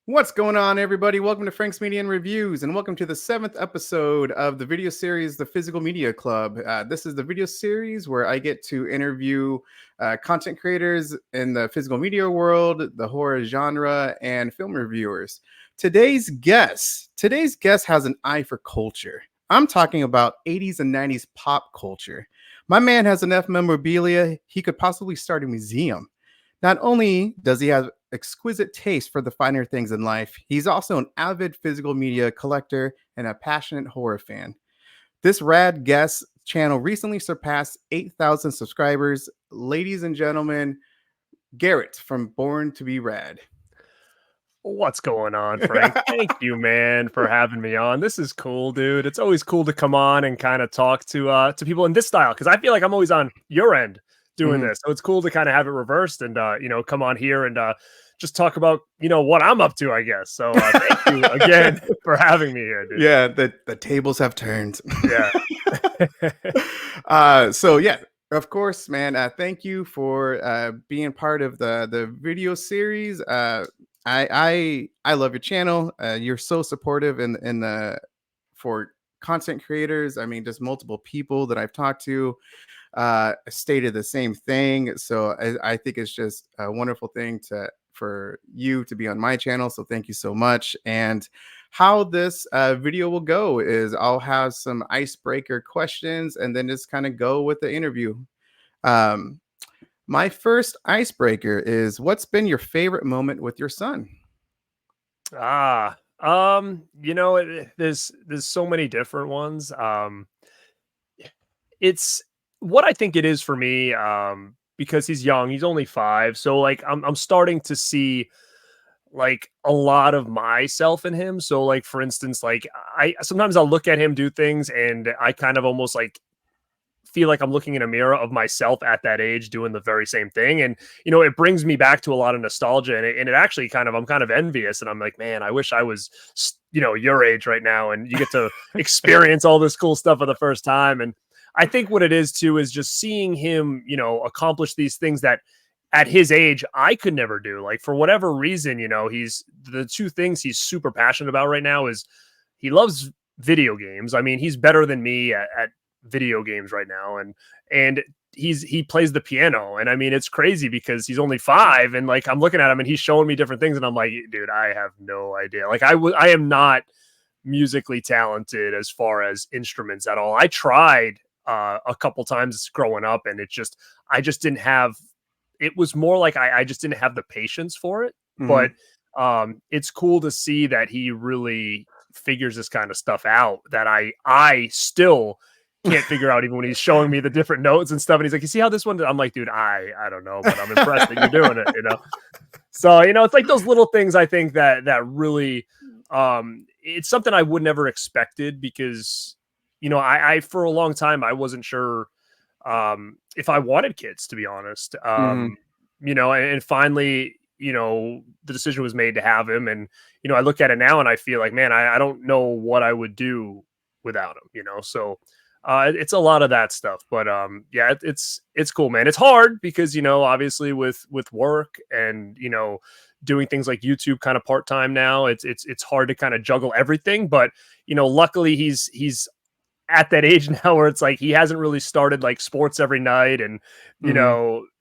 What's going on, everybody? Welcome to Frank's Media and Reviews, and welcome to the 7th episode of the video series, The Physical Media Club. This is the video series where I get to interview content creators in the physical media world, the horror genre, and film reviewers. Today's guest has an eye for culture. I'm talking about 80s and 90s pop culture. My man has enough memorabilia, he could possibly start a museum. Not only does he have exquisite taste for the finer things in life, he's also an avid physical media collector and a passionate horror fan. This rad guest channel recently surpassed 8,000 subscribers. Ladies and gentlemen, Garrett from Born to Be Rad. What's going on, Frank? Thank you, man, for having me on. This is cool, dude. It's always cool to come on and kind of talk to people in this style, because I feel like I'm always on your end doing this. So it's cool to kind of have it reversed and come on here and just talk about what I'm up to, I guess. So thank you again for having me here, dude. Yeah, the tables have turned. Yeah. So yeah, of course, man. Thank you for being part of the video series. I love your channel. You're so supportive in the for content creators. I mean, just multiple people that I've talked to stated the same thing. So I think it's just a wonderful thing for you to be on my channel. So thank you so much. And how this video will go is I'll have some icebreaker questions and then just kind of go with the interview. My first icebreaker is, what's been your favorite moment with your son? There's so many different ones. It's what I think it is for me, because he's young. He's only 5, so like I'm starting to see like a lot of myself in him. So like, for instance, like sometimes I'll look at him do things and I kind of almost like feel like I'm looking in a mirror of myself at that age doing the very same thing. And, it brings me back to a lot of nostalgia, and it actually I'm kind of envious, and I'm like, man, I wish I was, your age right now. And you get to experience all this cool stuff for the first time. And I think what it is too, is just seeing him, accomplish these things that at his age, I could never do. Like, for whatever reason, he's the two things he's super passionate about right now is he loves video games. I mean, he's better than me at video games right now, and he plays the piano, and I mean, it's crazy because he's only 5, and like I'm looking at him and he's showing me different things, and I'm like, dude, I have no idea. Like I am not musically talented as far as instruments at all. I tried a couple times growing up, and I just didn't have. It was more like I just didn't have the patience for it. But it's cool to see that he really figures this kind of stuff out that I still can't figure out, even when he's showing me the different notes and stuff. And he's like, you see how this one, I'm like, dude, I don't know, but I'm impressed that you're doing it, So, it's like those little things, I think that really, it's something I would never expected, because, I for a long time, I wasn't sure if I wanted kids, to be honest. And finally, the decision was made to have him. And, I look at it now and I feel like, man, I don't know what I would do without him, so it's a lot of that stuff. But yeah, it's cool, man. It's hard because, obviously with work and, doing things like YouTube kind of part-time now, it's hard to kind of juggle everything. But, luckily he's at that age now where it's like he hasn't really started like sports every night and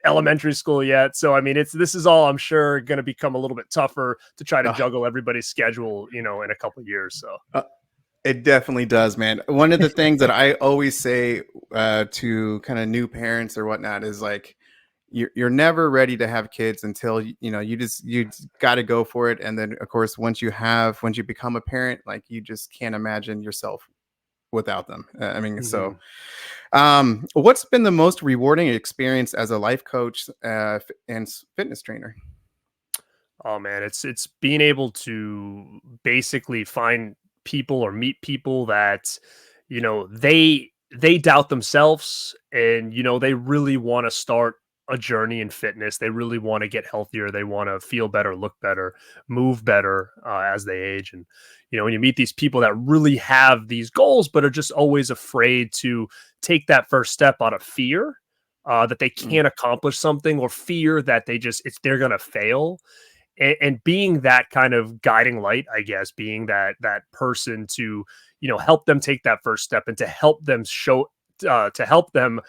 elementary school yet. So I mean, this is all, I'm sure, going to become a little bit tougher to try to juggle everybody's schedule, in a couple of years. So it definitely does, man. One of the things that I always say to kind of new parents or whatnot is like, you're never ready to have kids until you got to go for it. And then of course, once you become a parent, like you just can't imagine yourself without them. So what's been the most rewarding experience as a life coach and fitness trainer? Oh man, it's being able to basically find people or meet people that they doubt themselves, and they really want to start a journey in fitness. They really want to get healthier. They want to feel better, look better, move better as they age. And when you meet these people that really have these goals but are just always afraid to take that first step out of fear that they can't accomplish something, or fear that they're gonna fail. and being that kind of guiding light, I guess, being that person to, help them take that first step and to help them to help them,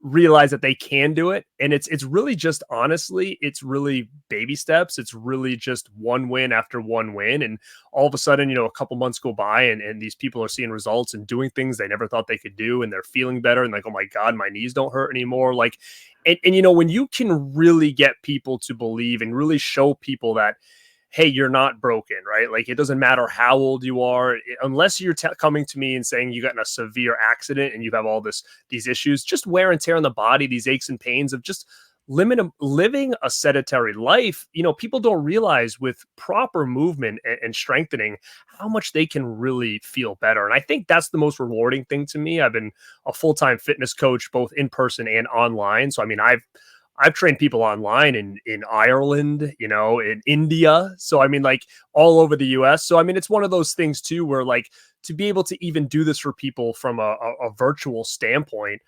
realize that they can do it. And it's really just, honestly, it's really baby steps. It's really just one win after one win. And all of a sudden, a couple months go by, and these people are seeing results and doing things they never thought they could do. And they're feeling better. And like, oh my God, my knees don't hurt anymore. Like, and when you can really get people to believe and really show people that, hey, you're not broken, right? Like, it doesn't matter how old you are, unless you're coming to me and saying you got in a severe accident and you have all these issues, just wear and tear on the body, these aches and pains of just living a sedentary life. People don't realize with proper movement and strengthening how much they can really feel better. And I think that's the most rewarding thing to me. I've been a full-time fitness coach, both in person and online. So, I mean, I've trained people online in Ireland, in India. So, I mean, like, all over the US. So, I mean, it's one of those things too, where, like, to be able to even do this for people from a virtual standpoint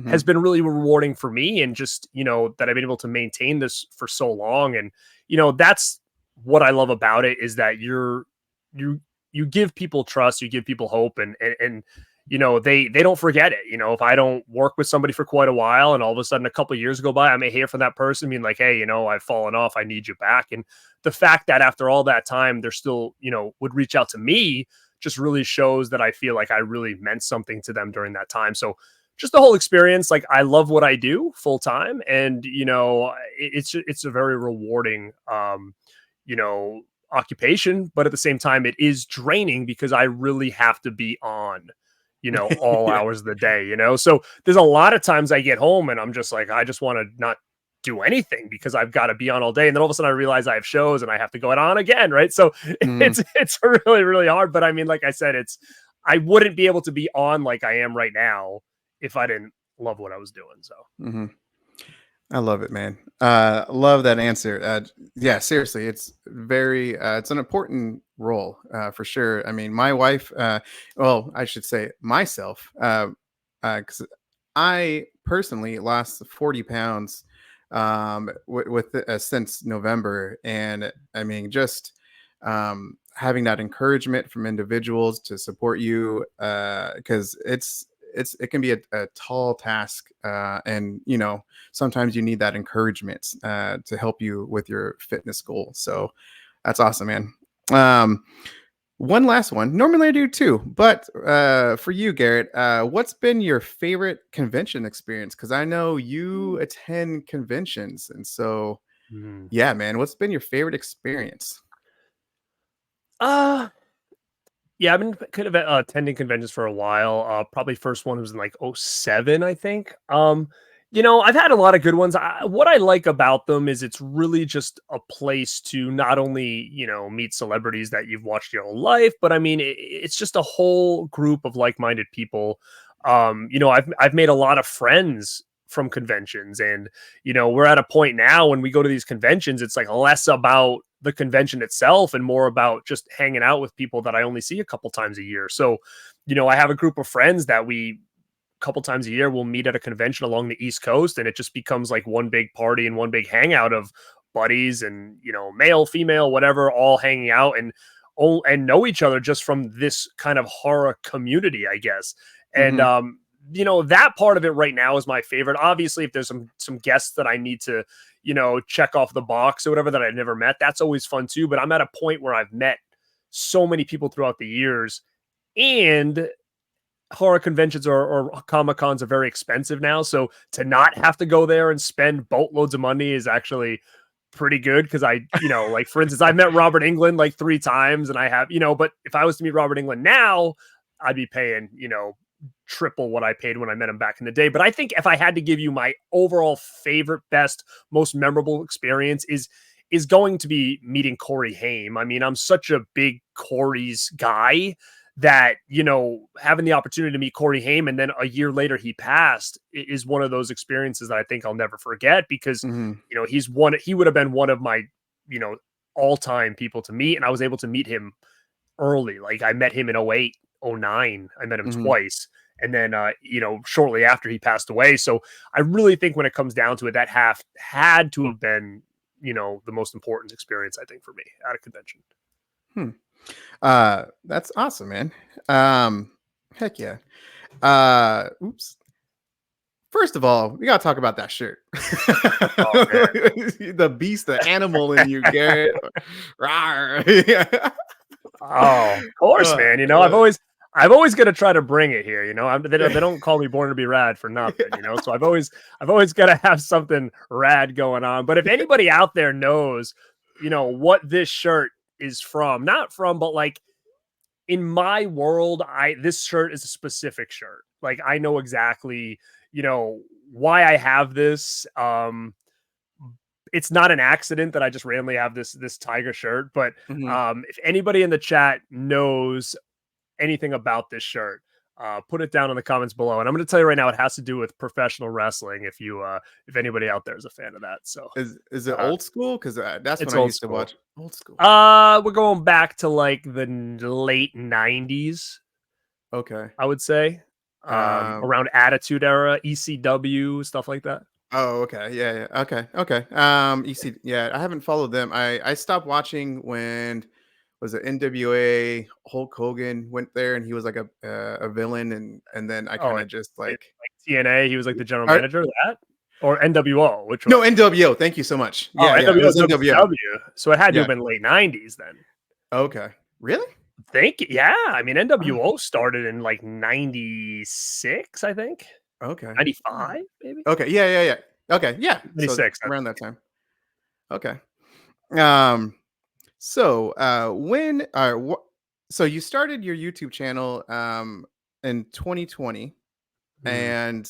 has been really rewarding for me. And just, that I've been able to maintain this for so long. And, that's what I love about it, is that you give people trust, you give people hope, and they don't forget it. If I don't work with somebody for quite a while, and all of a sudden a couple of years go by, I may hear from that person being like, hey, I've fallen off, I need you back. And the fact that after all that time, they're still, would reach out to me, just really shows that I feel like I really meant something to them during that time. So just the whole experience, like, I love what I do full time. And, it's a very rewarding, occupation, but at the same time, it is draining because I really have to be on, all Yeah. hours of the day, So there's a lot of times I get home and I'm just like, I just want to not do anything because I've got to be on all day. And then all of a sudden I realize I have shows and I have to go on again. Right. So Mhm. it's really, really hard. But I mean, like I said, I wouldn't be able to be on like I am right now if I didn't love what I was doing. So. Mhm. I love it, man. Love that answer. Yeah, seriously, it's an important role for sure. I mean, my wife, well, I should say myself, because I personally lost 40 pounds since November, and I mean, just having that encouragement from individuals to support you, because it can be a tall task, and sometimes you need that encouragement to help you with your fitness goal. So that's awesome, man. Um, one last one. Normally I do too, but for you, Garrett, what's been your favorite convention experience? Because I know you attend conventions, and so Mhm. yeah, man, what's been your favorite experience? Uh Yeah, I've been kind of attending conventions for a while. Probably first one was in like '07, I think. I've had a lot of good ones. What I like about them is it's really just a place to not only, meet celebrities that you've watched your whole life, but I mean, it's just a whole group of like-minded people. I've made a lot of friends from conventions, and we're at a point now when we go to these conventions, it's like less about the convention itself and more about just hanging out with people that I only see a couple times a year. So, I have a group of friends that we couple times a year we'll meet at a convention along the East Coast, and it just becomes like one big party and one big hangout of buddies and, male, female, whatever, all hanging out and know each other just from this kind of horror community, I guess. And Hmm. that part of it right now is my favorite. Obviously, if there's some guests that I need to, check off the box or whatever that I've never met, that's always fun too. But I'm at a point where I've met so many people throughout the years, and horror conventions or comic cons are very expensive now. So to not have to go there and spend boatloads of money is actually pretty good, because like, for instance, I met Robert England like 3 times, and I have, but if I was to meet Robert England now, I'd be paying, triple what I paid when I met him back in the day. But I think if I had to give you my overall favorite, best, most memorable experience is going to be meeting Corey Haim. I mean, I'm such a big Corey's guy that, having the opportunity to meet Corey Haim and then a year later he passed is one of those experiences that I think I'll never forget, because, Hmm. he would have been one of my, you know, all time people to meet. And I was able to meet him early. Like, I met him in '08, '09. I met him Hmm. twice. And then, shortly after he passed away. So I really think when it comes down to it, that half had to have been, the most important experience, I think, for me at a convention. That's awesome, man. Heck yeah. Oops. First of all, we gotta talk about that shirt. Oh man. The beast, the animal in you, Garrett. Rawr. Yeah. Oh, of course, man. I've always got to try to bring it here. They don't call me Born to Be Rad for nothing. So I've always got to have something rad going on. But if anybody out there knows, what this shirt is from, not from, but like in my world, this shirt is a specific shirt. Like I know exactly, why I have this. It's not an accident that I just randomly have this tiger shirt, but Mhm. if anybody in the chat knows anything about this shirt, put it down in the comments below. And I'm going to tell you right now, it has to do with professional wrestling. If anybody out there is a fan of that, so Is it uh, old school? Because that's when it's I old used to school. watch old school. We're going back to like the late '90s, Okay. I would say, Um. around Attitude Era, ECW, stuff like that. Oh, okay. Yeah. Yeah. Okay. Okay. You see, yeah, I haven't followed them. I stopped watching when was it NWA Hulk Hogan went there and he was like a villain and then I Oh, kind and of just in, like like TNA, he was like the general Are, manager of that, or NWO. Which one? no NWO. Thank you so much. Oh, Yeah. Yeah. It NWO, was NWO. WCW. So it had to Yeah. have been late '90s then. Okay. Really? Yeah. I mean, Oh, NWO started in like '96, I think. okay. Oh, '95, maybe okay. Yeah. Yeah. Yeah. Okay. Yeah. So '96. I around think. that time. Okay. Um. So, when what? So you started your YouTube channel in 2020, Hmm. and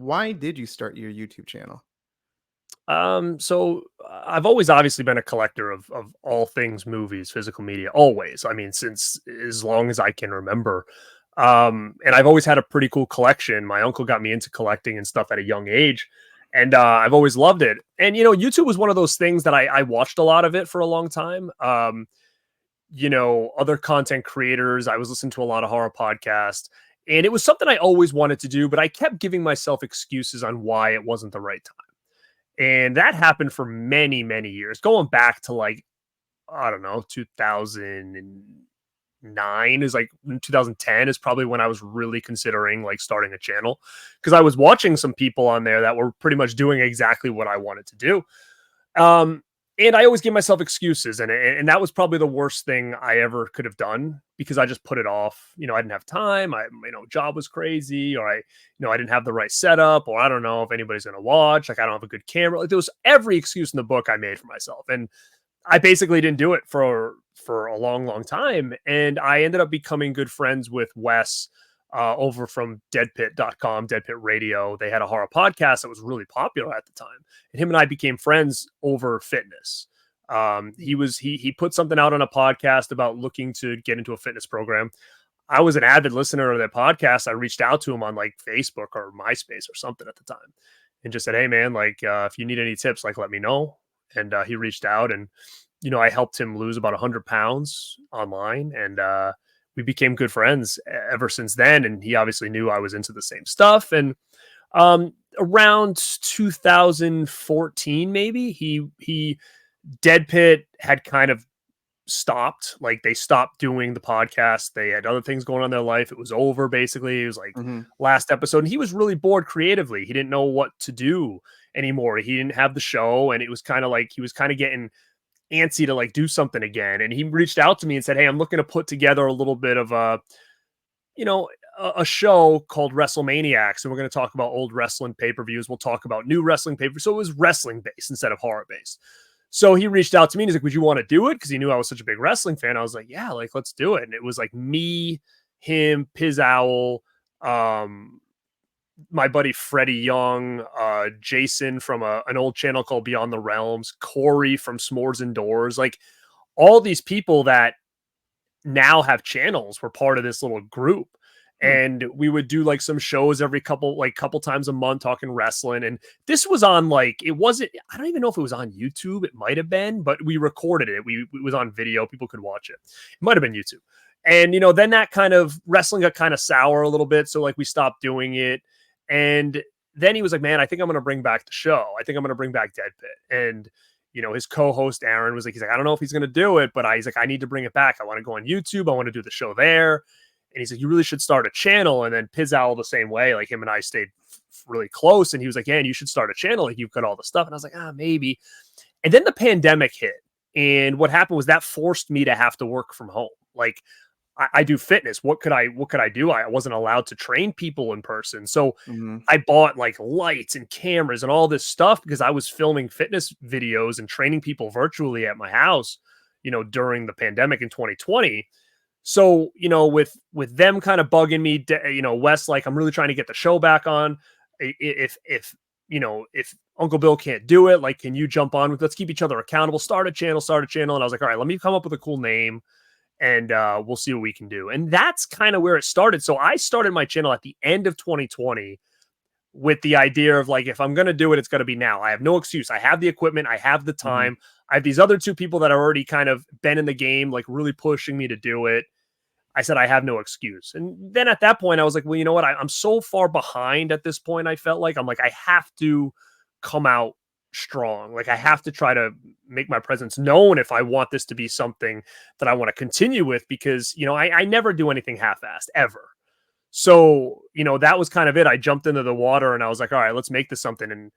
why did you start your YouTube channel? So I've always obviously been a collector of all things movies, physical media, always. I mean, since as long as I can remember. And I've always had a pretty cool collection. My uncle got me into collecting and stuff at a young age. And I've always loved it. And YouTube was one of those things that I watched a lot of it for a long time. Other content creators. I was listening to a lot of horror podcasts. And it was something I always wanted to do, but I kept giving myself excuses on why it wasn't the right time. And that happened for many, many years, going back to like, I don't know, 2009 is like 2010 is probably when I was really considering like starting a channel because I was watching some people on there that were pretty much doing exactly what I wanted to do. Um, and I always give myself excuses, and that was probably the worst thing I ever could have done because I just put it off. I didn't have time. Job was crazy, or I didn't have the right setup, or I don't know if anybody's gonna watch. Like I don't have a good camera. Like there was every excuse in the book I made for myself, and I basically didn't do it for a long, long time. And I ended up becoming good friends with Wes over from deadpit.com, Deadpit Radio. They had a horror podcast that was really popular at the time. And him and I became friends over fitness. He put something out on a podcast about looking to get into a fitness program. I was an avid listener of that podcast. I reached out to him on like Facebook or MySpace or something at the time and just said, "Hey man, like if you need any tips, like let me know." And he reached out and I helped him lose about 100 pounds online, and we became good friends ever since then. And he obviously knew I was into the same stuff. And around 2014, maybe he Dead Pit had kind of stopped. Like they stopped doing the podcast. They had other things going on in their life. It was over basically. It was like Mhm. last episode. And he was really bored creatively. He didn't know what to do anymore. He didn't have the show, and it was kind of like he was kind of getting antsy to like do something again. And he reached out to me and said, "Hey, I'm looking to put together a little bit of you know, a show called WrestleManiacs, and we're going to talk about old wrestling pay-per-views. We'll talk about new wrestling pay-per-views." So it was wrestling based instead of horror based. So he reached out to me and he's like, "Would you want to do it?" Because he knew I was such a big wrestling fan. I was like, "Yeah, like let's do it." And it was like me, him, Piz Owl, um, my buddy Freddie Young, Jason from an old channel called Beyond the Realms, Corey from S'mores Indoors, like all these people that now have channels were part of this little group. Hmm. And we would do like some shows every couple times a month talking wrestling. And this was on like, it wasn't, I don't even know if it was on YouTube. It might have been, but we recorded it. It was on video. People could watch it. It might have been YouTube. And, then that kind of wrestling got kind of sour a little bit. So like we stopped doing it. And then he was like, "Man, I think I'm going to bring back the show. I think I'm going to bring back Dead Pit." And, his co-host Aaron was like, he's like, I don't know if he's going to do it, but he's like, I need to bring it back. I want to go on YouTube. I want to do the show there. And he's like, you really should start a channel. And then Pizzal the same way, like him and I stayed really close. And he was like, yeah, and you should start a channel. Like you've got all the stuff. And I was like, maybe. And then the pandemic hit. And what happened was that forced me to have to work from home. Like I do fitness. What could I do? I wasn't allowed to train people in person. So I bought like lights and cameras and all this stuff because I was filming fitness videos and training people virtually at my house, during the pandemic in 2020. So, with them kind of bugging me, Wes, like, I'm really trying to get the show back on. If Uncle Bill can't do it, like, can you jump on let's keep each other accountable, start a channel. And I was like, all right, let me come up with a cool name and we'll see what we can do. And that's kind of where it started. So I started my channel at the end of 2020 with the idea of like, if I'm going to do it, it's going to be now. I have no excuse. I have the equipment. I have the time. I have these other two people that are already kind of been in the game, like really pushing me to do it. I said, I have no excuse. And then at that point, I was like, well, you know what? I'm so far behind at this point. I felt like I have to come out strong. Like I have to try to make my presence known if I want this to be something that I want to continue with, because, I never do anything half-assed ever. So, that was kind of it. I jumped into the water and I was like, all right, let's make this something. And,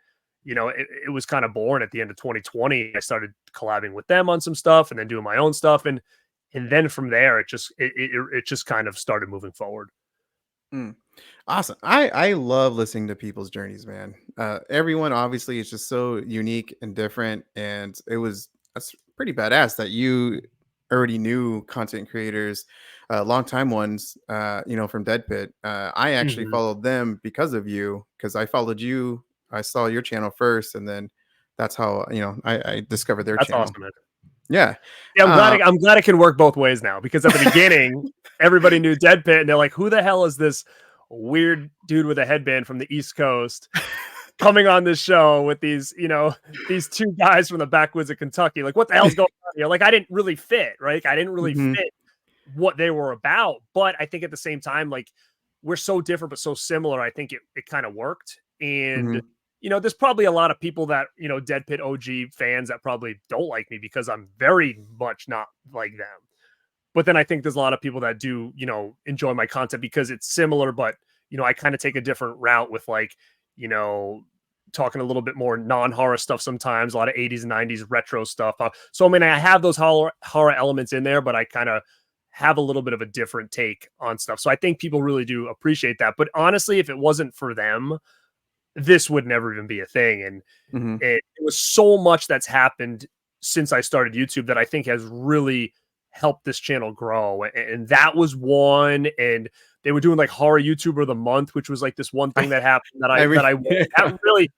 it was kind of born at the end of 2020. I started collabing with them on some stuff and then doing my own stuff. And then from there, it just kind of started moving forward. Awesome. I love listening to people's journeys, man. Everyone obviously is just so unique and different. And that's pretty badass that you already knew content creators, long time ones, from Dead Pit. I actually followed them because of you, because I followed you. I saw your channel first, and then that's how, I discovered their channel. That's awesome, man. Yeah. I'm glad it can work both ways now, because at the beginning, everybody knew Dead Pit and they're like, who the hell is this weird dude with a headband from the East Coast coming on this show with these two guys from the backwoods of Kentucky? Like, what the hell's going on here? Like, I didn't really fit, right? I didn't really fit what they were about. But I think at the same time, like, we're so different, but so similar. I think it kind of worked. And there's probably a lot of people that, Dead Pit OG fans that probably don't like me because I'm very much not like them. But then I think there's a lot of people that do, enjoy my content because it's similar, but, I kind of take a different route with like, talking a little bit more non-horror stuff sometimes, a lot of 80s and 90s retro stuff. So, I mean, I have those horror elements in there, but I kind of have a little bit of a different take on stuff. So I think people really do appreciate that. But honestly, if it wasn't for them, this would never even be a thing. And it was so much that's happened since I started YouTube that I think has really helped this channel grow. And that was one. And they were doing like horror YouTuber of the month, which was like this one thing that happened that really,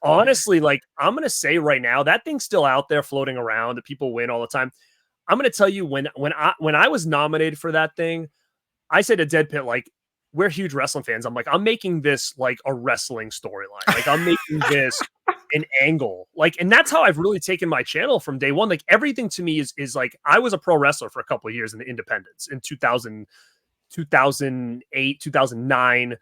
honestly, like, I'm going to say right now, that thing's still out there floating around that people win all the time. I'm going to tell you, when I was nominated for that thing, I said to Dead Pit, like, we're huge wrestling fans. I'm like, I'm making this like a wrestling storyline. Like, I'm making this an angle. Like, and that's how I've really taken my channel from day one. Like, everything to me is like, I was a pro wrestler for a couple of years in the independents in 2008, 2009.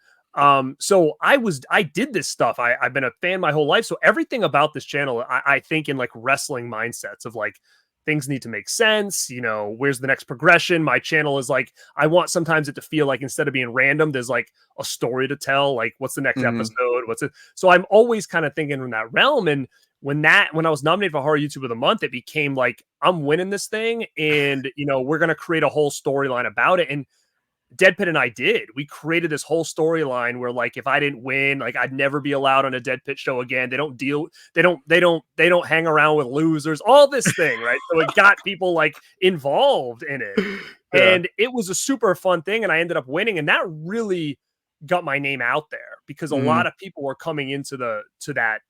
So I did this stuff. I've been a fan my whole life. So everything about this channel, I think in like wrestling mindsets of like, things need to make sense. Where's the next progression? My channel is like, I want sometimes it to feel like instead of being random, there's like a story to tell. Like, what's the next episode? What's it? So I'm always kind of thinking in that realm. And when I was nominated for Horror YouTube of the Month, it became like, I'm winning this thing. And, we're going to create a whole storyline about it. And Dead Pit and I we created this whole storyline where like, if I didn't win, like, I'd never be allowed on a Dead Pit show again. They don't hang around with losers, all this thing. Right. So it got people like involved in it. Yeah. And it was a super fun thing. And I ended up winning. And that really got my name out there because a lot of people were coming into to that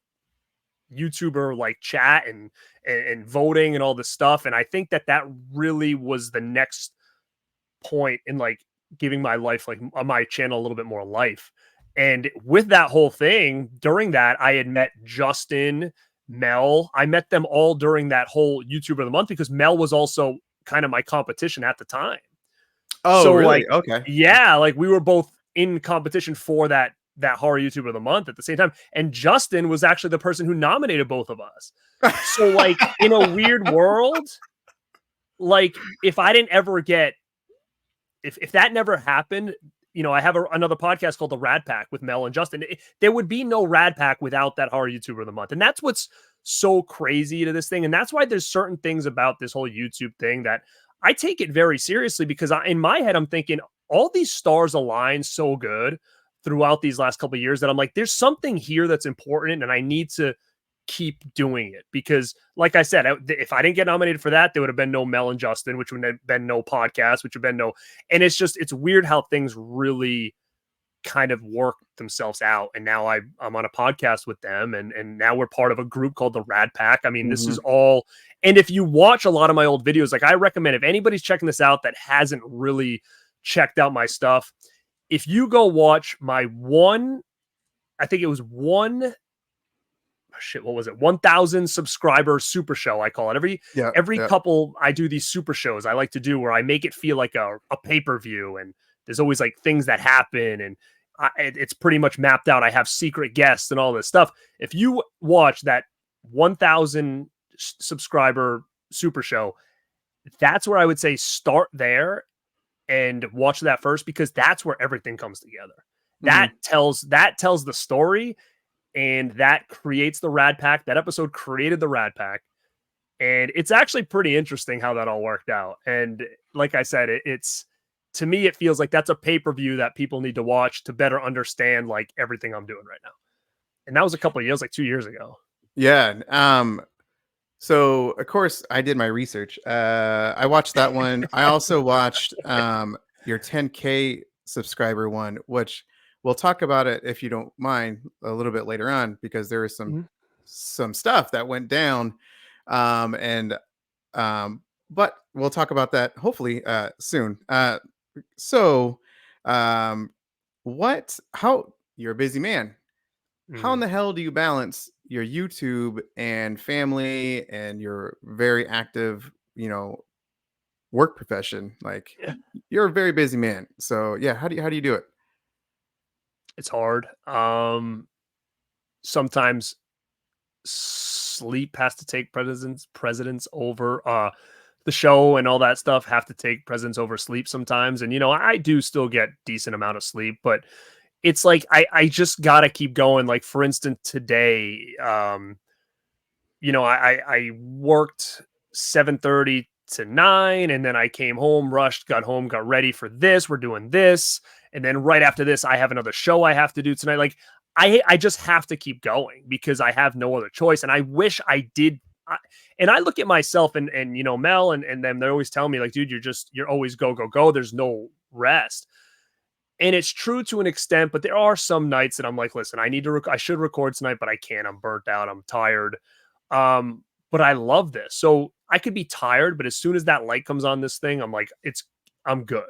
YouTuber like chat and voting and all this stuff. And I think that really was the next point in like giving my life, like my channel, a little bit more life. And with that whole thing, during that, I had met Justin, Mel. I met them all during that whole YouTuber of the Month because Mel was also kind of my competition at the time. Oh, so really? Like, okay. Yeah, like we were both in competition for that that horror YouTuber of the month at the same time. And Justin was actually the person who nominated both of us. So like in a weird world, like if I didn't ever get, if that never happened, you know, I have another podcast called The Rad Pack with Mel and Justin. There would be no Rad Pack without that horror YouTuber of the month. And that's what's so crazy to this thing. And that's why there's certain things about this whole YouTube thing that I take it very seriously, because in my head, I'm thinking all these stars align so good throughout these last couple of years that I'm like, there's something here that's important and I need to keep doing it. Because like I said, if I didn't get nominated for that, there would have been no Mel and Justin, which would have been no podcast, which would have been no, and it's weird how things really kind of work themselves out. And now I'm on a podcast with them, and now we're part of a group called the Rad Pack. I mean, this is all, and if you watch a lot of my old videos, like I recommend, if anybody's checking this out that hasn't really checked out my stuff, if you go watch my I think it was what was it? 1,000 subscriber super show. I call it every couple. I do these super shows I like to do where I make it feel like a pay-per-view, and there's always like things that happen, and it's pretty much mapped out. I have secret guests and all this stuff. If you watch that 1,000 subscriber super show, that's where I would say start there and watch that first, because that's where everything comes together. That tells the story, and that creates the Rad Pack. That episode created the Rad Pack, and it's actually pretty interesting how that all worked out. And like I said, it's to me, it feels like that's a pay-per-view that people need to watch to better understand like everything I'm doing right now. And that was a couple of years, like 2 years ago. Yeah. So of course I did my research. I watched that one. I also watched your 10K subscriber one, which we'll talk about it, if you don't mind, a little bit later on, because there was some stuff that went down. But we'll talk about that hopefully soon. So how you're a busy man. How in the hell do you balance your YouTube and family and your very active, work profession? Like, you're a very busy man. So yeah, how do you do it? It's hard. Sometimes sleep has to take precedence over the show, and all that stuff have to take precedence over sleep sometimes. And I do still get decent amount of sleep, but it's like I just gotta keep going. Like for instance, today, I worked 7:30 to 9, and then I came home, rushed, got home, got ready for this. We're doing this, and then right after this, I have another show I have to do tonight. Like I just have to keep going because I have no other choice. And I wish I did. And I look at myself and Mel and them, they always tell me like, dude, you're always go, go, go. There's no rest. And it's true to an extent, but there are some nights that I'm like, listen, I should record tonight, but I can't. I'm burnt out. I'm tired. But I love this. So I could be tired, but as soon as that light comes on this thing, I'm like, I'm good.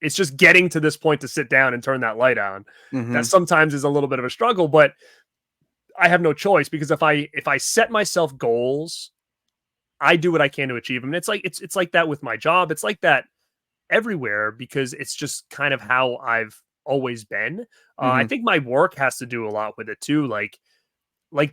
It's just getting to this point to sit down and turn that light on. That sometimes is a little bit of a struggle, but I have no choice, because if I set myself goals, I do what I can to achieve them. And it's like that with my job. It's like that everywhere, because it's just kind of how I've always been. I think my work has to do a lot with it too. Like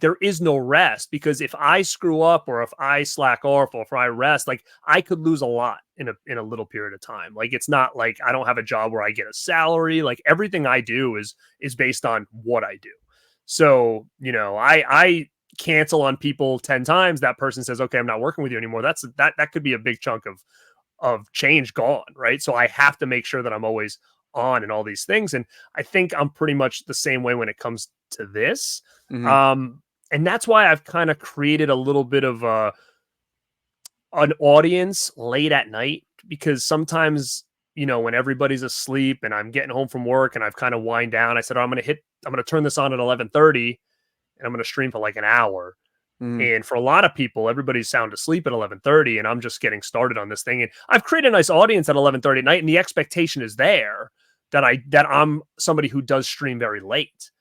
there is no rest, because if I screw up or if I slack off or if I rest, like I could lose a lot in a little period of time. Like it's not like I don't have a job where I get a salary. Like everything I do is based on what I do. So, I cancel on people 10 times. That person says, okay, I'm not working with you anymore. That could be a big chunk of change gone. Right. So I have to make sure that I'm always on and all these things. And I think I'm pretty much the same way when it comes to this. And that's why I've kind of created a little bit of an audience late at night, because sometimes, when everybody's asleep and I'm getting home from work and I've kind of wind down, I said, I'm going to turn this on at 11:30 and I'm going to stream for like an hour. And for a lot of people, everybody's sound asleep at 11:30 and I'm just getting started on this thing. And I've created a nice audience at 11:30 at night. And the expectation is there that I'm somebody who does stream very late,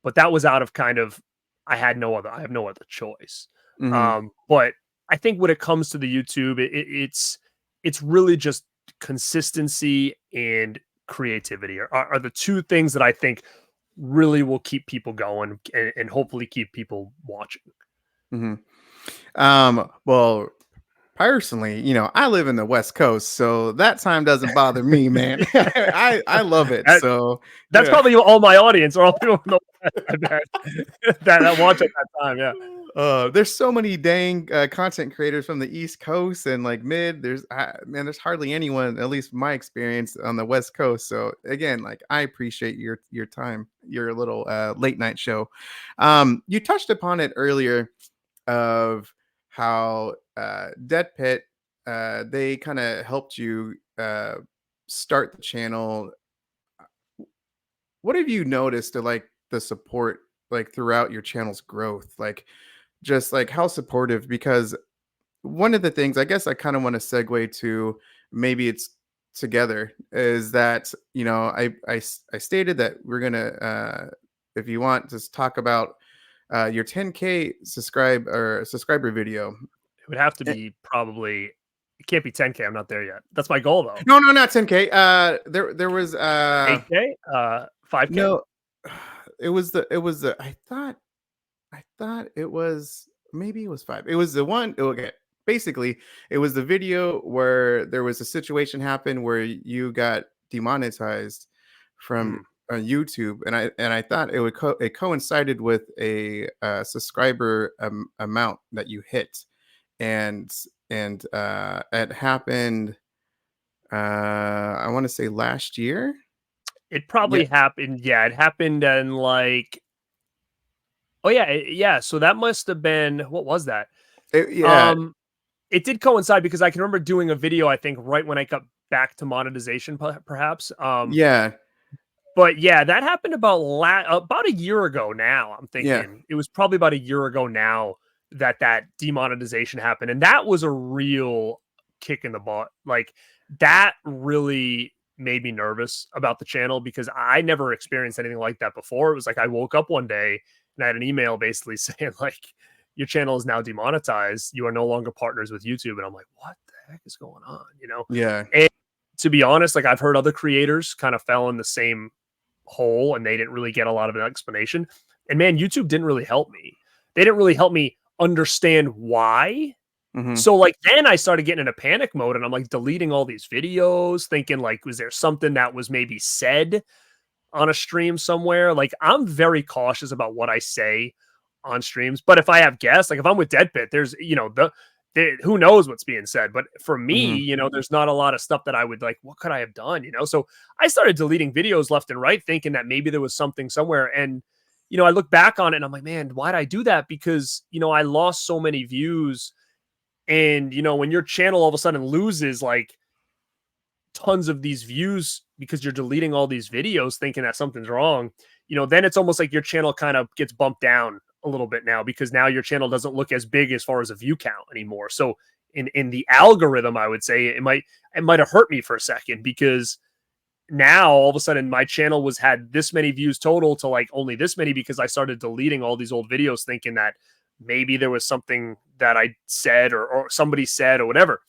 but that was out of kind of, I have no other choice. But I think when it comes to the YouTube, it's really just consistency and creativity are the two things that I think really will keep people going and hopefully keep people watching. Hmm. Well, personally, I live in the West Coast, so that time doesn't bother me, man. I love it. That, So that's yeah. probably all my audience or all people in the West, I bet, that watch at that time. Yeah. There's so many dang content creators from the East Coast and like mid. Man, there's hardly anyone, at least my experience, on the West Coast. So again, like I appreciate your time, your little late night show. You touched upon it earlier of how Dead Pit they kind of helped you start the channel. What have you noticed to like the support like throughout your channel's growth? Like just like how supportive, because one of the things I guess I kind of want to segue to, maybe it's together, is that I stated that we're gonna if you want to talk about your 10K subscriber video. It would have to Eh, be probably, it can't be 10K. I'm not there yet. That's my goal though. no, not 10K. There was 8K, 5K. no, it was the I thought it was, maybe it was five. It was the one. Okay, basically, it was the video where there was a situation happen where you got demonetized from Mm. YouTube, and I thought it coincided with a subscriber amount that you hit, and it happened. I want to say last year. It Yeah, probably happened. Yeah, it happened in like, oh yeah, yeah. So that must have been, what was that? yeah, Um, it did coincide because I can remember doing a video, I think, right when I got back to monetization, perhaps. yeah, But yeah, that happened about about a year ago now. I'm yeah. thinking it was probably about a year ago now that demonetization happened, and that was a real kick in the butt. Like that really made me nervous about the channel because I never experienced anything like that before. It was like I woke up one day and I had an email basically saying like your channel is now demonetized. You are no longer partners with YouTube, and I'm like, what the heck is going on? Yeah. And to be honest, like I've heard other creators kind of fell in the same hole and they didn't really get a lot of an explanation. And man, YouTube didn't really help me. They didn't really help me understand why. Hmm. So like then I started getting in a panic mode and I'm like deleting all these videos, thinking like, was there something that was maybe said on a stream somewhere? Like I'm very cautious about what I say on streams. But if I have guests, like if I'm with Deadpit, there's who knows what's being said. But for me, Hmm. there's not a lot of stuff that I would like, what could I have done? So I started deleting videos left and right, thinking that maybe there was something somewhere. And I look back on it and I'm like, man, why'd I do that? Because I lost so many views. And when your channel all of a sudden loses like tons of these views because you're deleting all these videos thinking that something's wrong, then it's almost like your channel kind of gets bumped down a little bit now because now your channel doesn't look as big as far as a view count anymore. So in the algorithm, I would say it might have hurt me for a second because now all of a sudden my channel had this many views total to like only this many because I started deleting all these old videos thinking that maybe there was something that I said or somebody said or whatever.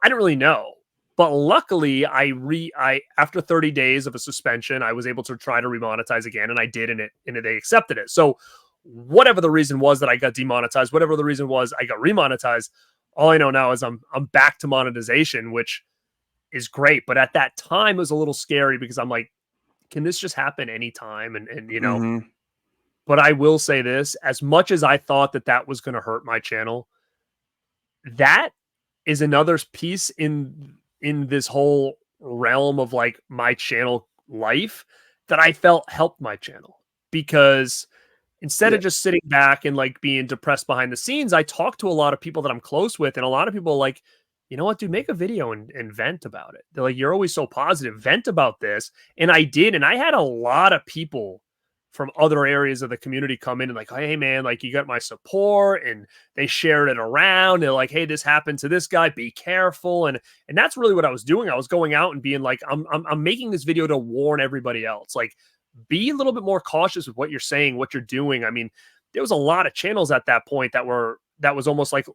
I didn't really know. But luckily, I after 30 days of a suspension, I was able to try to remonetize again, and I did, and they accepted it. So whatever the reason was that I got demonetized, whatever the reason was I got remonetized, all I know now is I'm back to monetization, which is great. But at that time, it was a little scary because I'm like, can this just happen anytime? And Hmm. but I will say this: as much as I thought that was going to hurt my channel, that is another piece in this whole realm of like my channel life that I felt helped my channel because instead Yeah. of just sitting back and like being depressed behind the scenes, I talk to a lot of people that I'm close with, and a lot of people are like, you know what, dude, make a video and vent about it. They're like, you're always so positive, vent about this. And I did, and I had a lot of people from other areas of the community come in and like, hey man, like you got my support, and they shared it around. They're like, hey, this happened to this guy, be careful. And that's really what I was doing. I was going out and being like, I'm making this video to warn everybody else. Like, be a little bit more cautious with what you're saying, what you're doing. I mean, there was a lot of channels at that point that was almost like,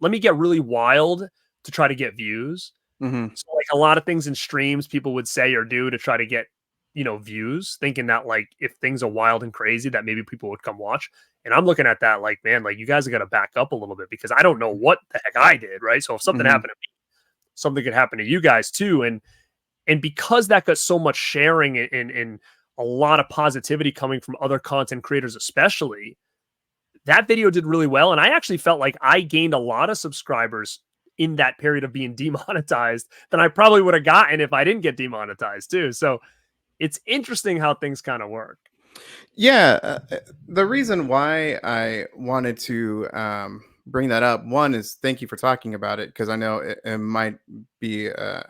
let me get really wild to try to get views. Hmm. So like a lot of things in streams people would say or do to try to get views, thinking that like if things are wild and crazy, that maybe people would come watch. And I'm looking at that like, man, like you guys are gonna back up a little bit because I don't know what the heck I did, right? So if something Mhm. happened to me, something could happen to you guys too. And because that got so much sharing and a lot of positivity coming from other content creators, especially, that video did really well. And I actually felt like I gained a lot of subscribers in that period of being demonetized than I probably would have gotten if I didn't get demonetized too. So it's interesting how things kind of work. Yeah, the reason why I wanted to bring that up, one is thank you for talking about it because I know it might be, uh,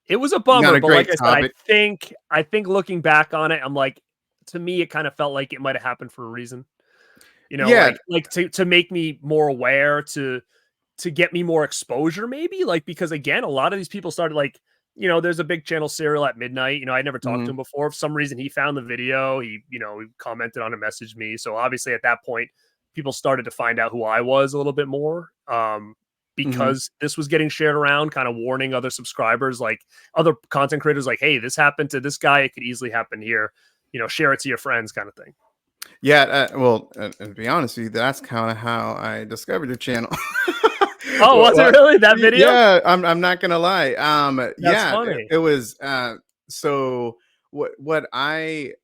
It was a not bummer, a but like great I said, topic. I think looking back on it, I'm like, to me, it kind of felt like it might have happened for a reason. Yeah. Like to make me more aware, to get me more exposure, maybe, like, because again, a lot of these people started like, there's a big channel, Serial at Midnight. I'd never talked to Mhm. him before. For some reason, he found the video. He commented on it, messaged me. So obviously, at that point, people started to find out who I was a little bit more. Mhm. Because this was getting shared around, kind of warning other subscribers, like other content creators, like, hey, this happened to this guy. It could easily happen here. Share it to your friends, kind of thing. Yeah, well, to be honest with you, that's kind of how I discovered your channel. Oh, was it Well, really that video? yeah, I'm not gonna lie. That's Yeah, funny. it was. So what what I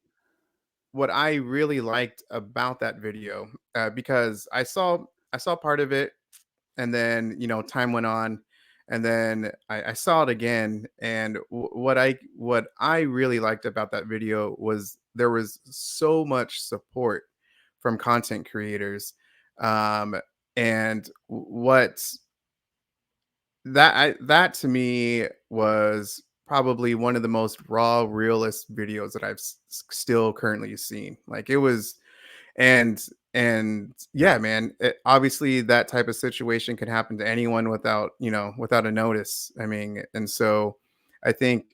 what I really liked about that video, because I saw part of it, and then time went on, and then I saw it again, and what I really liked about that video was there was so much support from content creators, um, and what that to me was probably one of the most raw realist videos that still currently seen. Like it was, and yeah, man, obviously that type of situation can happen to anyone without a notice. I mean, and so I think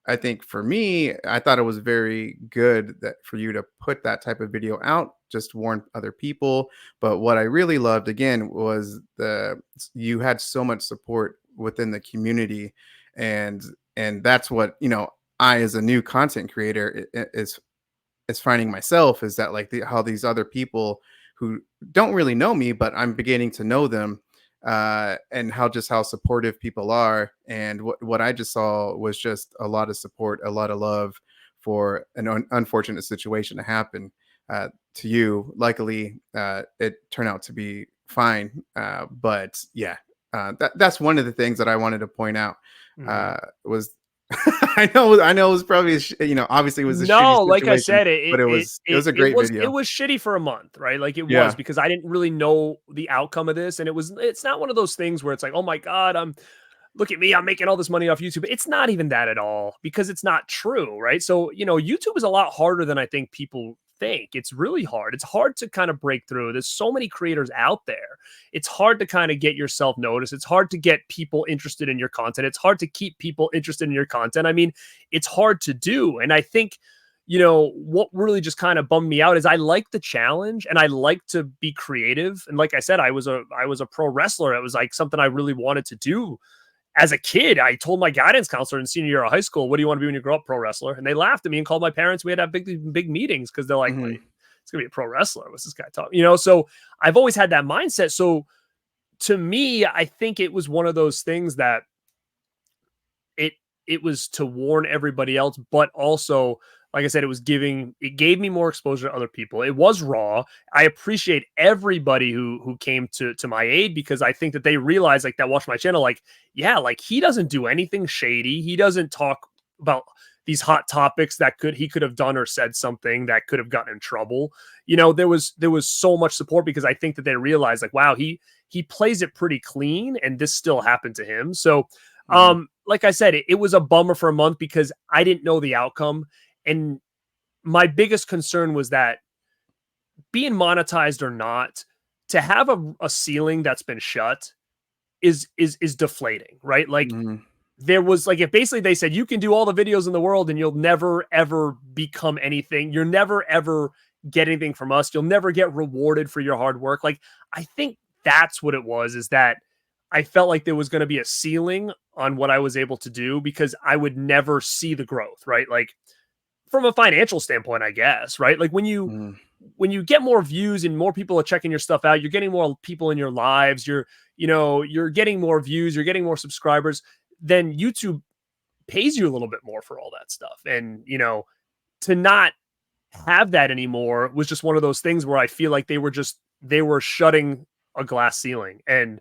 I think for me, I thought it was very good that for you to put that type of video out, just to warn other people. But what I really loved again was you had so much support within the community, and that's what I, as a new content creator, is finding myself, is that like how these other people who don't really know me, but I'm beginning to know them, and how supportive people are. And what I just saw was just a lot of support, a lot of love for an unfortunate situation to happen to you. Luckily, it turned out to be fine. But yeah, that's one of the things that I wanted to point out, Mhm. was I know it was probably obviously it was a shitty No, like I situation, said, but it was a great it video. was shitty for a month, right? Like it was Yeah. because I didn't really know the outcome of this, and it's not one of those things where it's like, oh my god, look at me, I'm making all this money off YouTube. It's not even that at all because it's not true, right? So, YouTube is a lot harder than I think people think. It's really hard. It's hard to kind of break through. There's so many creators out there. It's hard to kind of get yourself noticed. It's hard to get people interested in your content. It's hard to keep people interested in your content. I mean, it's hard to do. And I think what really just kind of bummed me out is I like the challenge and I like to be creative. And like I said, I was a pro wrestler. It was like something I really wanted to do as a kid. I told my guidance counselor in senior year of high school, "What do you want to be when you grow up?" Pro wrestler. And they laughed at me and called my parents. We had to have big meetings because they're like, Hmm. "Wait, it's gonna be a pro wrestler. What's this guy talking?" So I've always had that mindset. So to me, I think it was one of those things that it it was to warn everybody else, but also, like I said, it gave me more exposure to other people. It was raw. I appreciate everybody who came to my aid because I think that they realized, like, that watch my channel, like, yeah, like he doesn't do anything shady. He doesn't talk about these hot topics that he could have done or said something that could have gotten in trouble. There was so much support because I think that they realized, like, wow, he plays it pretty clean and this still happened to him. So Hmm. like I said, it was a bummer for a month because I didn't know the outcome. And my biggest concern was that, being monetized or not, to have a ceiling that's been shut is deflating, right? Like, Hmm. there was like, if basically they said you can do all the videos in the world and you'll never ever become anything, you're never ever get anything from us, you'll never get rewarded for your hard work. Like, I think that's what it was, is that I felt like there was going to be a ceiling on what I was able to do because I would never see the growth, right? Like from a financial standpoint, I guess, right? Like Mm, when you get more views and more people are checking your stuff out, you're getting more people in your lives, you're getting more views, you're getting more subscribers, then YouTube pays you a little bit more for all that stuff. And, to not have that anymore was just one of those things where I feel like they were shutting a glass ceiling. And,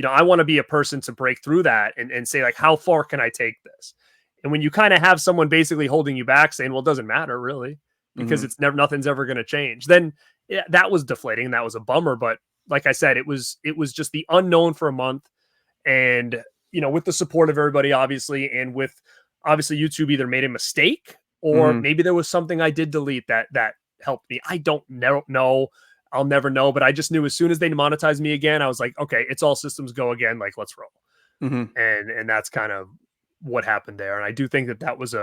I want to be a person to break through that and say, like, how far can I take this? And when you kind of have someone basically holding you back saying, well, it doesn't matter really, because mhm, nothing's ever going to change, then yeah, that was deflating. That was a bummer. But like I said, it was just the unknown for a month. And, with the support of everybody, obviously, and with obviously YouTube either made a mistake or mhm, maybe there was something I did delete that helped me. I don't know. I'll never know. But I just knew as soon as they monetized me again, I was like, okay, it's all systems go again. Like, let's roll. mhm. And that's kind of what happened there. And I do think that was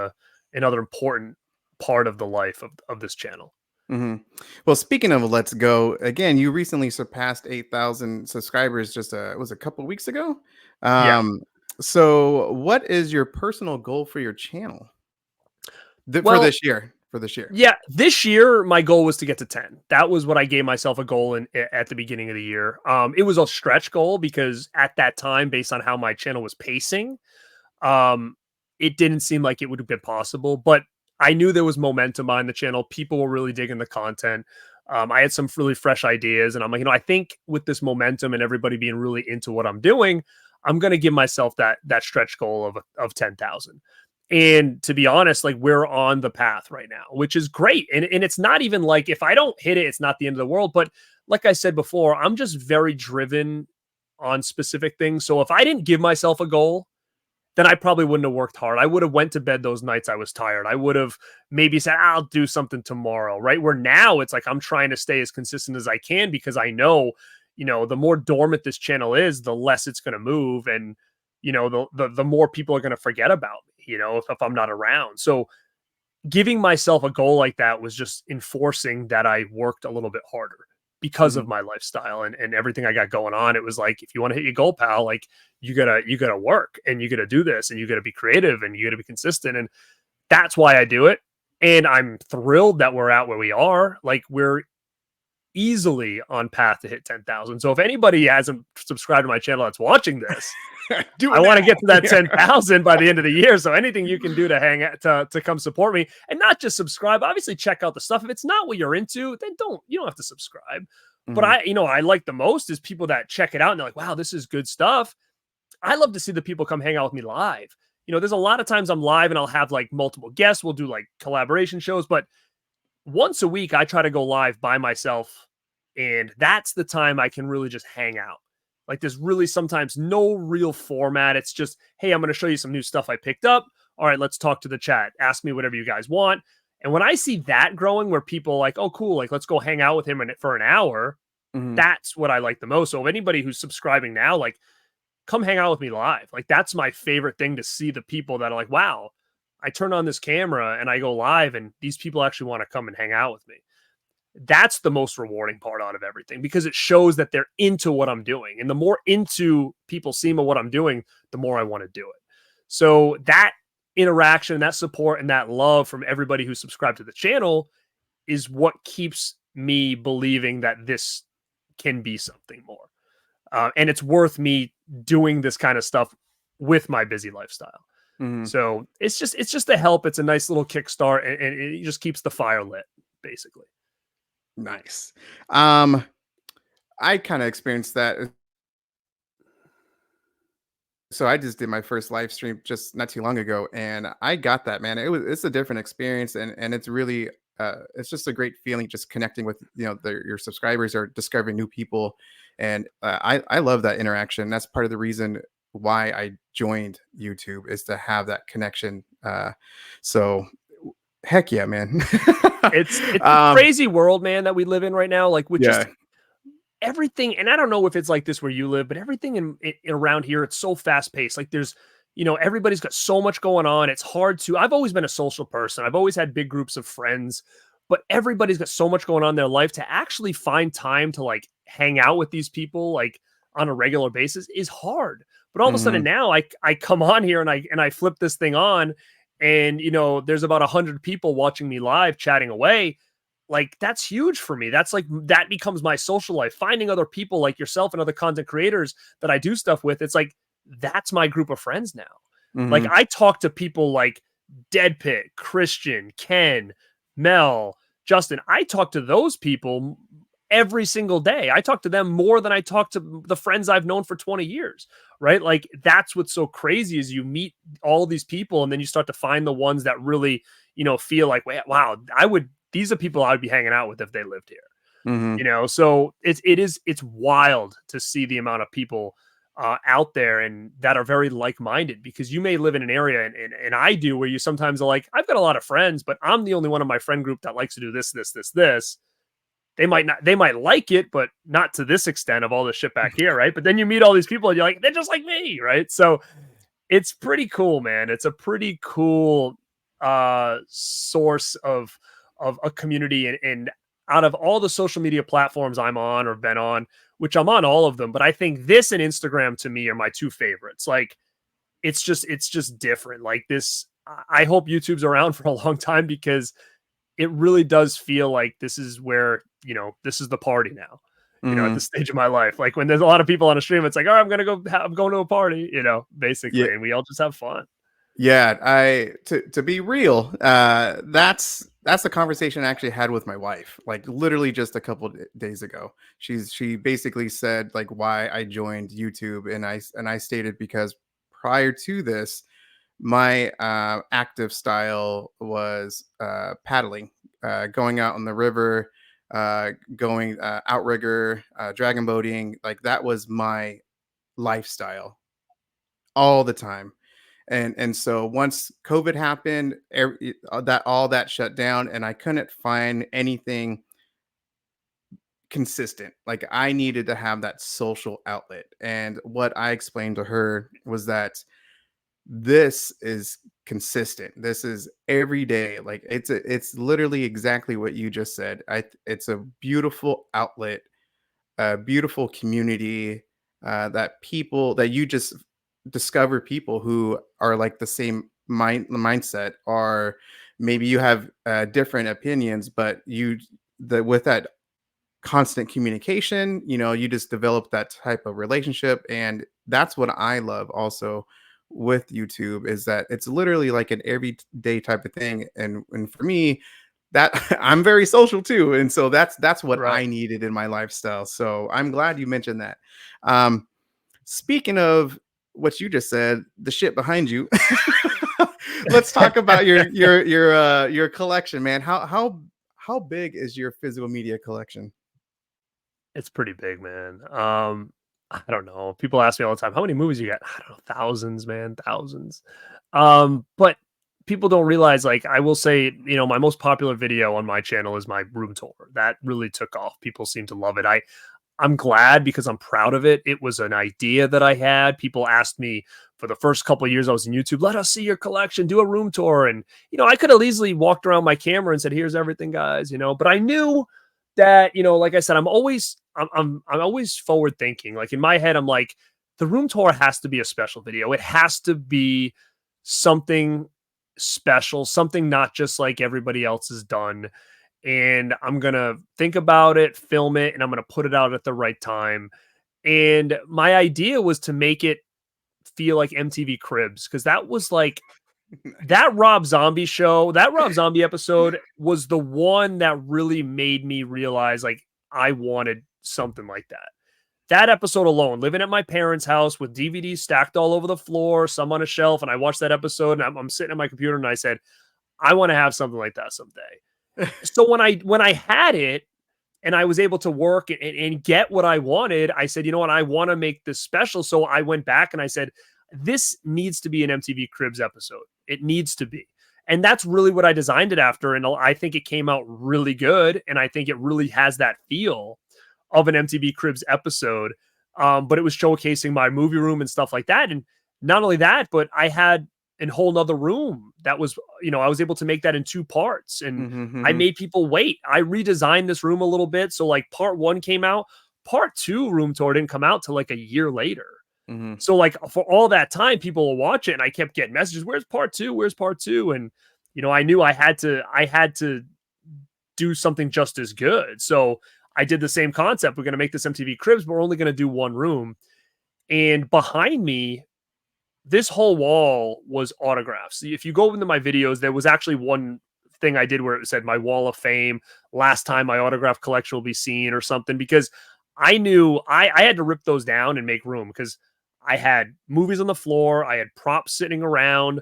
another important part of the life of this channel. Mhm. Well, speaking of Let's Go, again, you recently surpassed 8,000 subscribers just it was a couple weeks ago. Yeah. Um, so what is your personal goal for your channel for Well, this year? For this year. yeah, this year my goal was to get to 10. That was what I gave myself a goal at the beginning of the year. It was a stretch goal because at that time, based on how my channel was pacing, um, it didn't seem like it would have been possible. But I knew there was momentum behind the channel. People were really digging the content. I had some really fresh ideas, and I'm like, I think with this momentum and everybody being really into what I'm doing, I'm going to give myself that stretch goal of 10,000. And to be honest, like we're on the path right now, which is great. And it's not even like if I don't hit it, it's not the end of the world. But like I said before, I'm just very driven on specific things. So if I didn't give myself a goal, then I probably wouldn't have worked hard. I would have went to bed those nights I was tired. I would have maybe said, I'll do something tomorrow, right? Where now it's like I'm trying to stay as consistent as I can because I know, the more dormant this channel is, the less it's going to move. And, the more people are going to forget about me, if I'm not around. So giving myself a goal like that was just enforcing that I worked a little bit harder because of Mhm, my lifestyle and everything I got going on. It was like, if you want to hit your goal, pal, like you gotta work and you gotta do this and you gotta be creative and you gotta be consistent. And that's why I do it. And I'm thrilled that we're at where we are. Like we're easily on path to hit 10,000. So if anybody hasn't subscribed to my channel that's watching this, do I it want to get to that now. 10,000 by the end of the year. So anything you can do to to come support me and not just subscribe, obviously check out the stuff. If it's not what you're into, then you don't have to subscribe. But Mhm, I like the most is people that check it out and they're like, wow, this is good stuff. I love to see the people come hang out with me live. There's a lot of times I'm live and I'll have like multiple guests. We'll do like collaboration shows, but once a week I try to go live by myself. And that's the time I can really just hang out. Like there's really sometimes no real format. It's just, hey, I'm going to show you some new stuff I picked up. All right, let's talk to the chat. Ask me whatever you guys want. And when I see that growing where people are like, oh, cool, like let's go hang out with him for an hour, mhm, that's what I like the most. So if anybody who's subscribing now, like come hang out with me live. Like that's my favorite thing to see the people that are like, wow, I turn on this camera and I go live and these people actually want to come and hang out with me. That's the most rewarding part out of everything because it shows that they're into what I'm doing. And the more into people see what I'm doing, the more I want to do it. So that interaction, that support, and that love from everybody who subscribed to the channel is what keeps me believing that this can be something more. And it's worth me doing this kind of stuff with my busy lifestyle. mhm. So it's just a help. It's a nice little kickstart, and it just keeps the fire lit, basically. Nice. I kind of experienced that. So I just did my first live stream just not too long ago, and I got that, man. It's a different experience, and it's really it's just a great feeling just connecting with your subscribers or discovering new people, and I love that interaction. That's part of the reason why I joined YouTube is to have that connection. So heck yeah, man. It's a um, crazy world, man, that we live in right now. Like with yeah. just everything, and I don't know if it's like this where you live, but everything in around here, it's so fast paced. Like there's, everybody's got so much going on. It's hard to. I've always been a social person. I've always had big groups of friends, but everybody's got so much going on in their life to actually find time to like hang out with these people. Like on a regular basis is hard. But all of a Mm-hmm. sudden now I come on here and I flip this thing on, and there's about 100 people watching me live chatting away. Like, that's huge for me. That's like, that becomes my social life. Finding other people like yourself and other content creators that I do stuff with, it's like, that's my group of friends now. Like, Mm-hmm. I talk to people like Dead Pit, Christian, Ken, Mel, Justin. I talk to those people every single day. I talk to them more than I talk to the friends I've known for 20 years, right? Like, that's what's so crazy is you meet all these people and then you start to find the ones that really, feel like, wow, these are people I would be hanging out with if they lived here. Mm-hmm. So it's wild to see the amount of people out there and that are very like-minded, because you may live in an area and I do, where you sometimes are like, I've got a lot of friends, but I'm the only one in my friend group that likes to do this. They might like it, but not to this extent of all this shit back here, right? But then you meet all these people and you're like, they're just like me, right? So it's pretty cool, man. It's a pretty cool source of a community, and out of all the social media platforms I'm on or been on, which I'm on all of them, but I think this and Instagram to me are my two favorites. Like, it's just different. Like, this, I hope YouTube's around for a long time, because it really does feel like this is where, this is the party now, at Mm-hmm. this stage of my life. Like, when there's a lot of people on a stream, it's like, all right, I'm going to a party, Yeah. basically, and we all just have fun. Yeah, to be real, that's the conversation I actually had with my wife, like literally just a couple days ago. She basically said like why I joined YouTube, and I stated because prior to this, my active style was paddling, going out on the river, going outrigger, dragon boating. Like that was my lifestyle all the time. And so once COVID happened, that all that shut down, and I couldn't find anything consistent. Like I needed to have that social outlet, and what I explained to her was that this is consistent. This is every day. Like it's literally exactly what you just said. It's a beautiful outlet, a beautiful community, that people that you just discover people who are like the same mindset, or maybe you have different opinions, but with that constant communication, you just develop that type of relationship. And that's what I love also with YouTube, is that it's literally like an everyday type of thing. And for me, that I'm very social too, and so that's what Right. I needed in my lifestyle. So I'm glad you mentioned that. um Speaking of what you just said, the shit behind you, let's talk about your collection, man. How big is your physical media collection? It's pretty big, man. I don't know. People ask me all the time, how many movies you got? I don't know, thousands, man, thousands. But people don't realize, like, I will say, my most popular video on my channel is my room tour. That really took off. People seem to love it. I'm glad, because I'm proud of it. It was an idea that I had. People asked me for the first couple of years I was in YouTube, let us see your collection, do a room tour. And, I could have easily walked around my camera and said, here's everything, guys, but I knew that, like I said, I'm always forward thinking. Like, in my head, I'm like, the room tour has to be a special video. It has to be something special, something not just like everybody else has done. And I'm going to think about it, film it, and I'm going to put it out at the right time. And my idea was to make it feel like MTV Cribs, because that was like, that Rob Zombie show, that Rob Zombie episode was the one that really made me realize, like, I wanted something like that. That episode alone, living at my parents' house with DVDs stacked all over the floor, some on a shelf, and I watched that episode, and I'm sitting at my computer, and I said, I want to have something like that someday. So when I had it and I was able to work and get what I wanted, I said, you know what, I want to make this special. So I went back and I said, this needs to be an MTV Cribs episode. It needs to be. And that's really what I designed it after. And I think it came out really good. And I think it really has that feel of an MTV Cribs episode. But it was showcasing my movie room and stuff like that. And not only that, but I had a whole nother room that was, I was able to make that in 2 parts, and Mm-hmm, I mm-hmm. made people wait. I redesigned this room a little bit. So like part 1 came out, part 2 room tour didn't come out till like a year later. Mhm. So like for all that time, people will watch it, and I kept getting messages, "Where's part 2? Where's part 2?" And I knew I had to do something just as good. So I did the same concept. We're going to make this MTV Cribs, but we're only going to do one room. And behind me, this whole wall was autographs. If you go into my videos, there was actually one thing I did where it said my wall of fame, last time my autograph collection will be seen or something, because I knew I had to rip those down and make room because I had movies on the floor, I had props sitting around,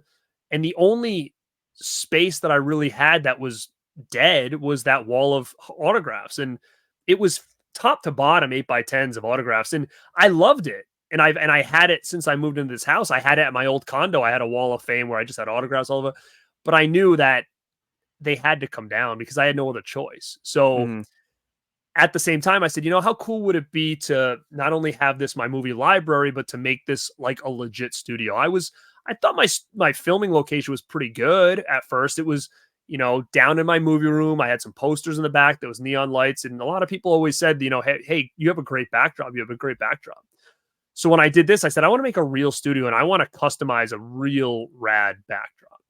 and the only space that I really had that was dead was that wall of autographs. And it was top to bottom 8x10s of autographs. And I loved it. And I had it since I moved into this house. I had it at my old condo. I had a wall of fame where I just had autographs all over. But I knew that they had to come down because I had no other choice. So Mhm. at the same time, I said, how cool would it be to not only have this my movie library, but to make this like a legit studio? I thought my filming location was pretty good at first. It was, down in my movie room. I had some posters in the back. There was neon lights, and a lot of people always said, hey, you have a great backdrop. You have a great backdrop. So when I did this, I said, I want to make a real studio and I want to customize a real rad backdrop.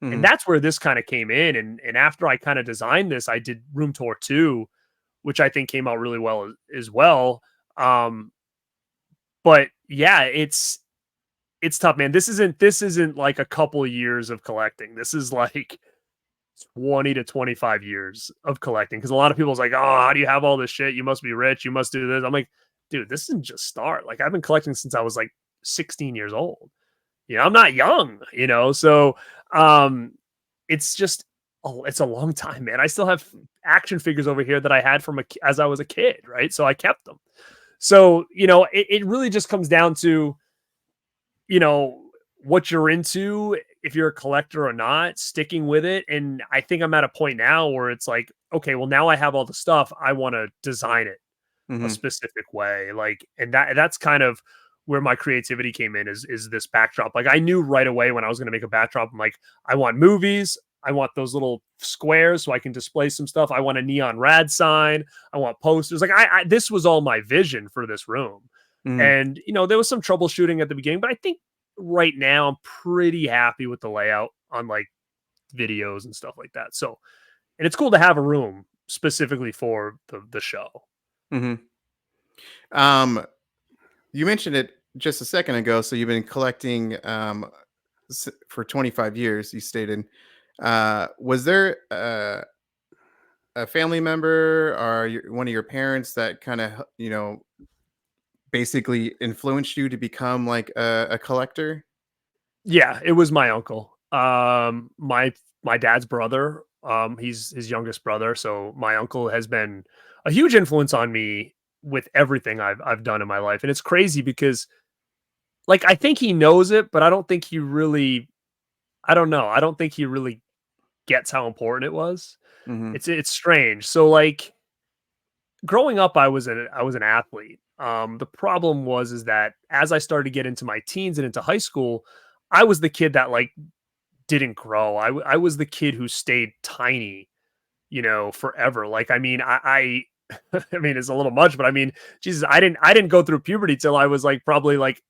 And Mhm. that's where this kind of came in. And after I kind of designed this, I did room tour 2, which I think came out really well as well. Um, but yeah, it's tough, man. This isn't like a couple of years of collecting. This is like 20 to 25 years of collecting. Cause a lot of people's like, oh, how do you have all this shit? You must be rich. You must do this. I'm like, dude, this isn't just start. Like I've been collecting since I was like 16 years old. I'm not young, so um it's just it's a long time, man. I still have action figures over here that I had from as I was a kid, right? So I kept them. So, it really just comes down to, you know, what you're into, if you're a collector or not, sticking with it. And I think I'm at a point now where it's like, okay, well, now I have all the stuff. I want to design it a Mhm. specific way. Like, and that's kind of where my creativity came in is this backdrop. Like I knew right away when I was going to make a backdrop, I'm like, I want movies. I want those little squares so I can display some stuff. I want a neon rad sign. I want posters. Like this was all my vision for this room. Mhm. And, there was some troubleshooting at the beginning, but I think right now I'm pretty happy with the layout on like videos and stuff like that. So, and it's cool to have a room specifically for the show. Mhm. Um, you mentioned it just a second ago. So you've been collecting for 25 years. You stated. Was there a family member or one of your parents that kind of basically influenced you to become like a collector? Yeah, it was my uncle. My dad's brother. He's his youngest brother. So my uncle has been a huge influence on me with everything I've done in my life. And it's crazy because like I think he knows it, but I don't think he really I don't know. I don't think he really gets how important it was. Hmm. It's strange. So like growing up I was an athlete. The problem was is that as I started to get into my teens and into high school, I was the kid that like didn't grow. I was the kid who stayed tiny, forever. Like, I mean, I mean, it's a little much, but I mean, Jesus, I didn't go through puberty till I was like probably like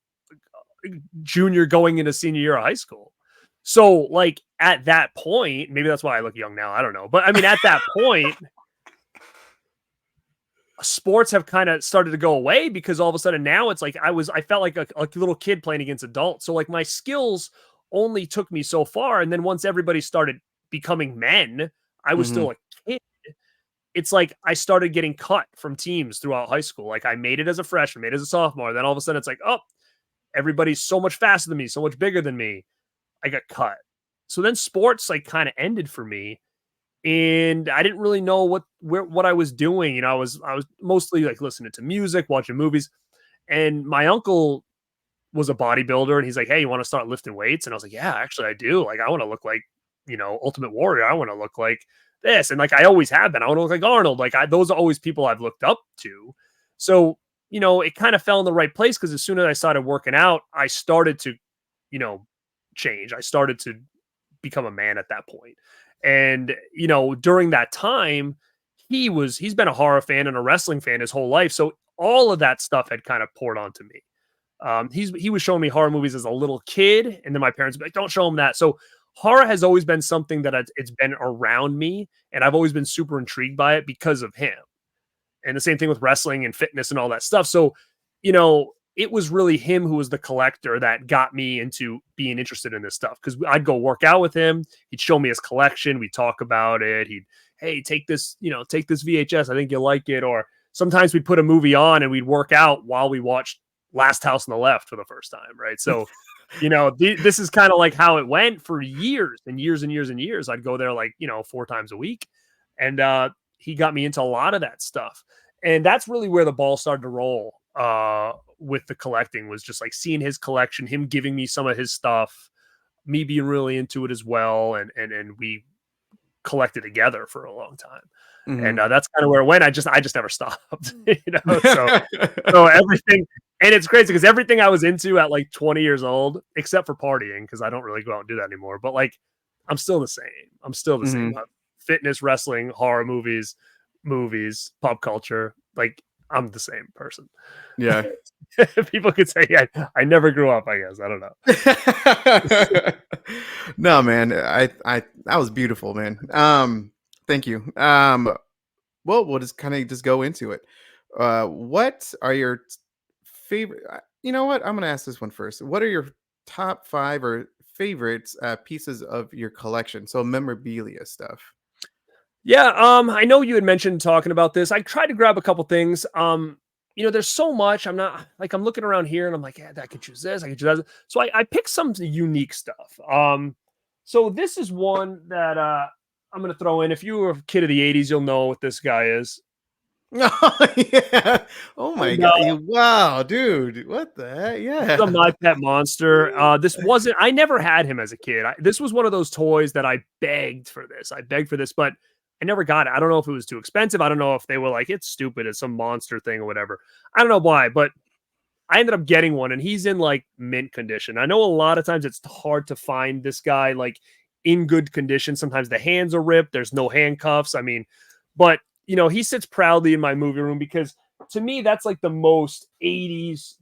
junior going into senior year of high school. So, like at that point, maybe that's why I look young now. I don't know, but I mean, at that point, sports have kind of started to go away because all of a sudden now it's like I felt like a little kid playing against adults. So like my skills only took me so far, and then once everybody started becoming men, I was Hmm. still a kid. It's like I started getting cut from teams throughout high school. Like I made it as a freshman, made it as a sophomore. Then all of a sudden it's like, oh, everybody's so much faster than me, so much bigger than me. I got cut. So then sports like kind of ended for me, and I didn't really know what I was doing. I was mostly like listening to music, watching movies, and my uncle was a bodybuilder, and he's like, "Hey, you want to start lifting weights?" And I was like, "Yeah, actually, I do. Like, I want to look like Ultimate Warrior. I want to look like this, and like I always have been. I want to look like Arnold. Like those are always people I've looked up to. So it kind of fell in the right place because as soon as I started working out, I started to you know change. I started to become a man at that point. And, during that time, he's been a horror fan and a wrestling fan his whole life. So all of that stuff had kind of poured onto me. He was showing me horror movies as a little kid, and then my parents would be like, "Don't show him that." So horror has always been something that it's been around me, and I've always been super intrigued by it because of him. And the same thing with wrestling and fitness and all that stuff. So, it was really him who was the collector that got me into being interested in this stuff. Because I'd go work out with him. He'd show me his collection. We'd talk about it. Hey, take this VHS. I think you'll like it. Or sometimes we'd put a movie on and we'd work out while we watched Last House on the Left for the first time, right? So, this is kind of like how it went for years and years and years and years. I'd go there 4 times a week. And he got me into a lot of that stuff. And that's really where the ball started to roll with the collecting, was just like seeing his collection, him giving me some of his stuff, me being really into it as well. And we collected together for a long time. Mm-hmm. And that's kind of where it went. I just never stopped, so everything. And it's crazy because everything I was into at 20 years old, except for partying, because I don't really go out and do that anymore. But I'm still the same. I'm still the same. Fitness, wrestling, horror movies, pop culture. I'm the same person. Yeah. People could say, I never grew up, I guess. I don't know. No, man. I that was beautiful, man. Thank you. Well, we'll just kind of go into it. What are your favorite? You know what? I'm going to ask this one first. What are your top 5 or favorites pieces of your collection? So memorabilia stuff. Yeah, I know you had mentioned talking about this. I tried to grab a couple things. There's so much. I'm not I'm looking around here and I'm like, I could choose this, I could choose that. So I picked some unique stuff. So this is one that I'm gonna throw in. If you were a kid of the 80s, you'll know what this guy is. Oh yeah! Oh my god! Wow, dude! What the heck? Yeah, the My Pet Monster. I never had him as a kid. This was one of those toys that I begged for this, but I never got it. I don't know if it was too expensive. I don't know if they were like, it's stupid, it's some monster thing or whatever. I don't know why, but I ended up getting one, and he's in mint condition. I know a lot of times it's hard to find this guy in good condition. Sometimes the hands are ripped. There's no handcuffs. I mean, but he sits proudly in my movie room because to me, that's the most 80s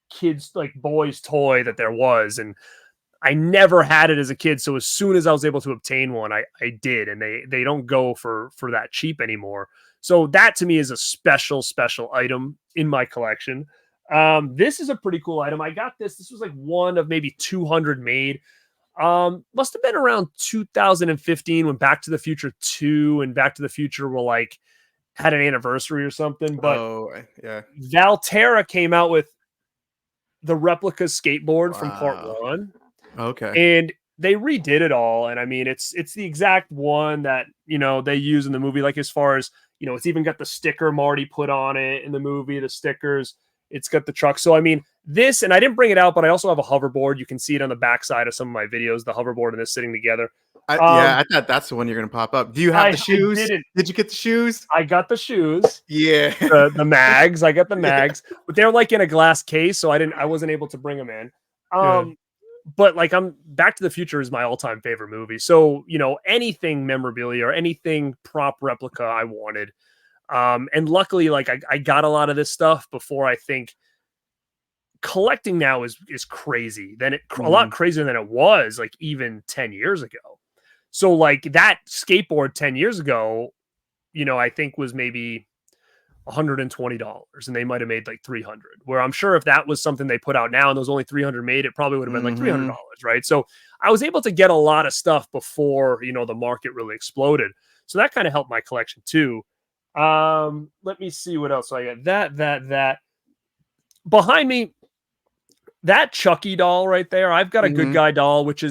kids, boys toy that there was. And I never had it as a kid. So as soon as I was able to obtain one, I did. And they don't go for that cheap anymore. So that to me is a special item in my collection. This is a pretty cool item. I got this. This was one of maybe 200 made. Must have been around 2015 when Back to the Future 2 and Back to the Future were had an anniversary or something. But yeah, Valterra came out with the replica skateboard from part 1. Okay. And they redid it all. And I mean, it's the exact one that, they use in the movie, as far as, it's even got the sticker Marty put on it in the movie, the stickers, it's got the truck. So, I mean, this, and I didn't bring it out, but I also have a hoverboard. You can see it on the backside of some of my videos, the hoverboard and this sitting together. I thought that's the one you're going to pop up. Do you have the shoes? Did you get the shoes? I got the shoes. Yeah. The mags. I got the mags, but they're in a glass case. So I wasn't able to bring them in. But I'm Back to the Future is my all-time favorite movie. So, anything memorabilia or anything prop replica I wanted. And luckily, I got a lot of this stuff before. I think collecting now is crazy. A lot crazier than it was even 10 years ago. So that skateboard 10 years ago, I think was maybe $120, and they might have made 300, where I'm sure if that was something they put out now and there was only 300 made, it probably would have been $300, right? So I was able to get a lot of stuff before the market really exploded, so that kind of helped my collection too. Let me see what else. So I got that behind me, that Chucky doll right there. I've got a good guy doll, which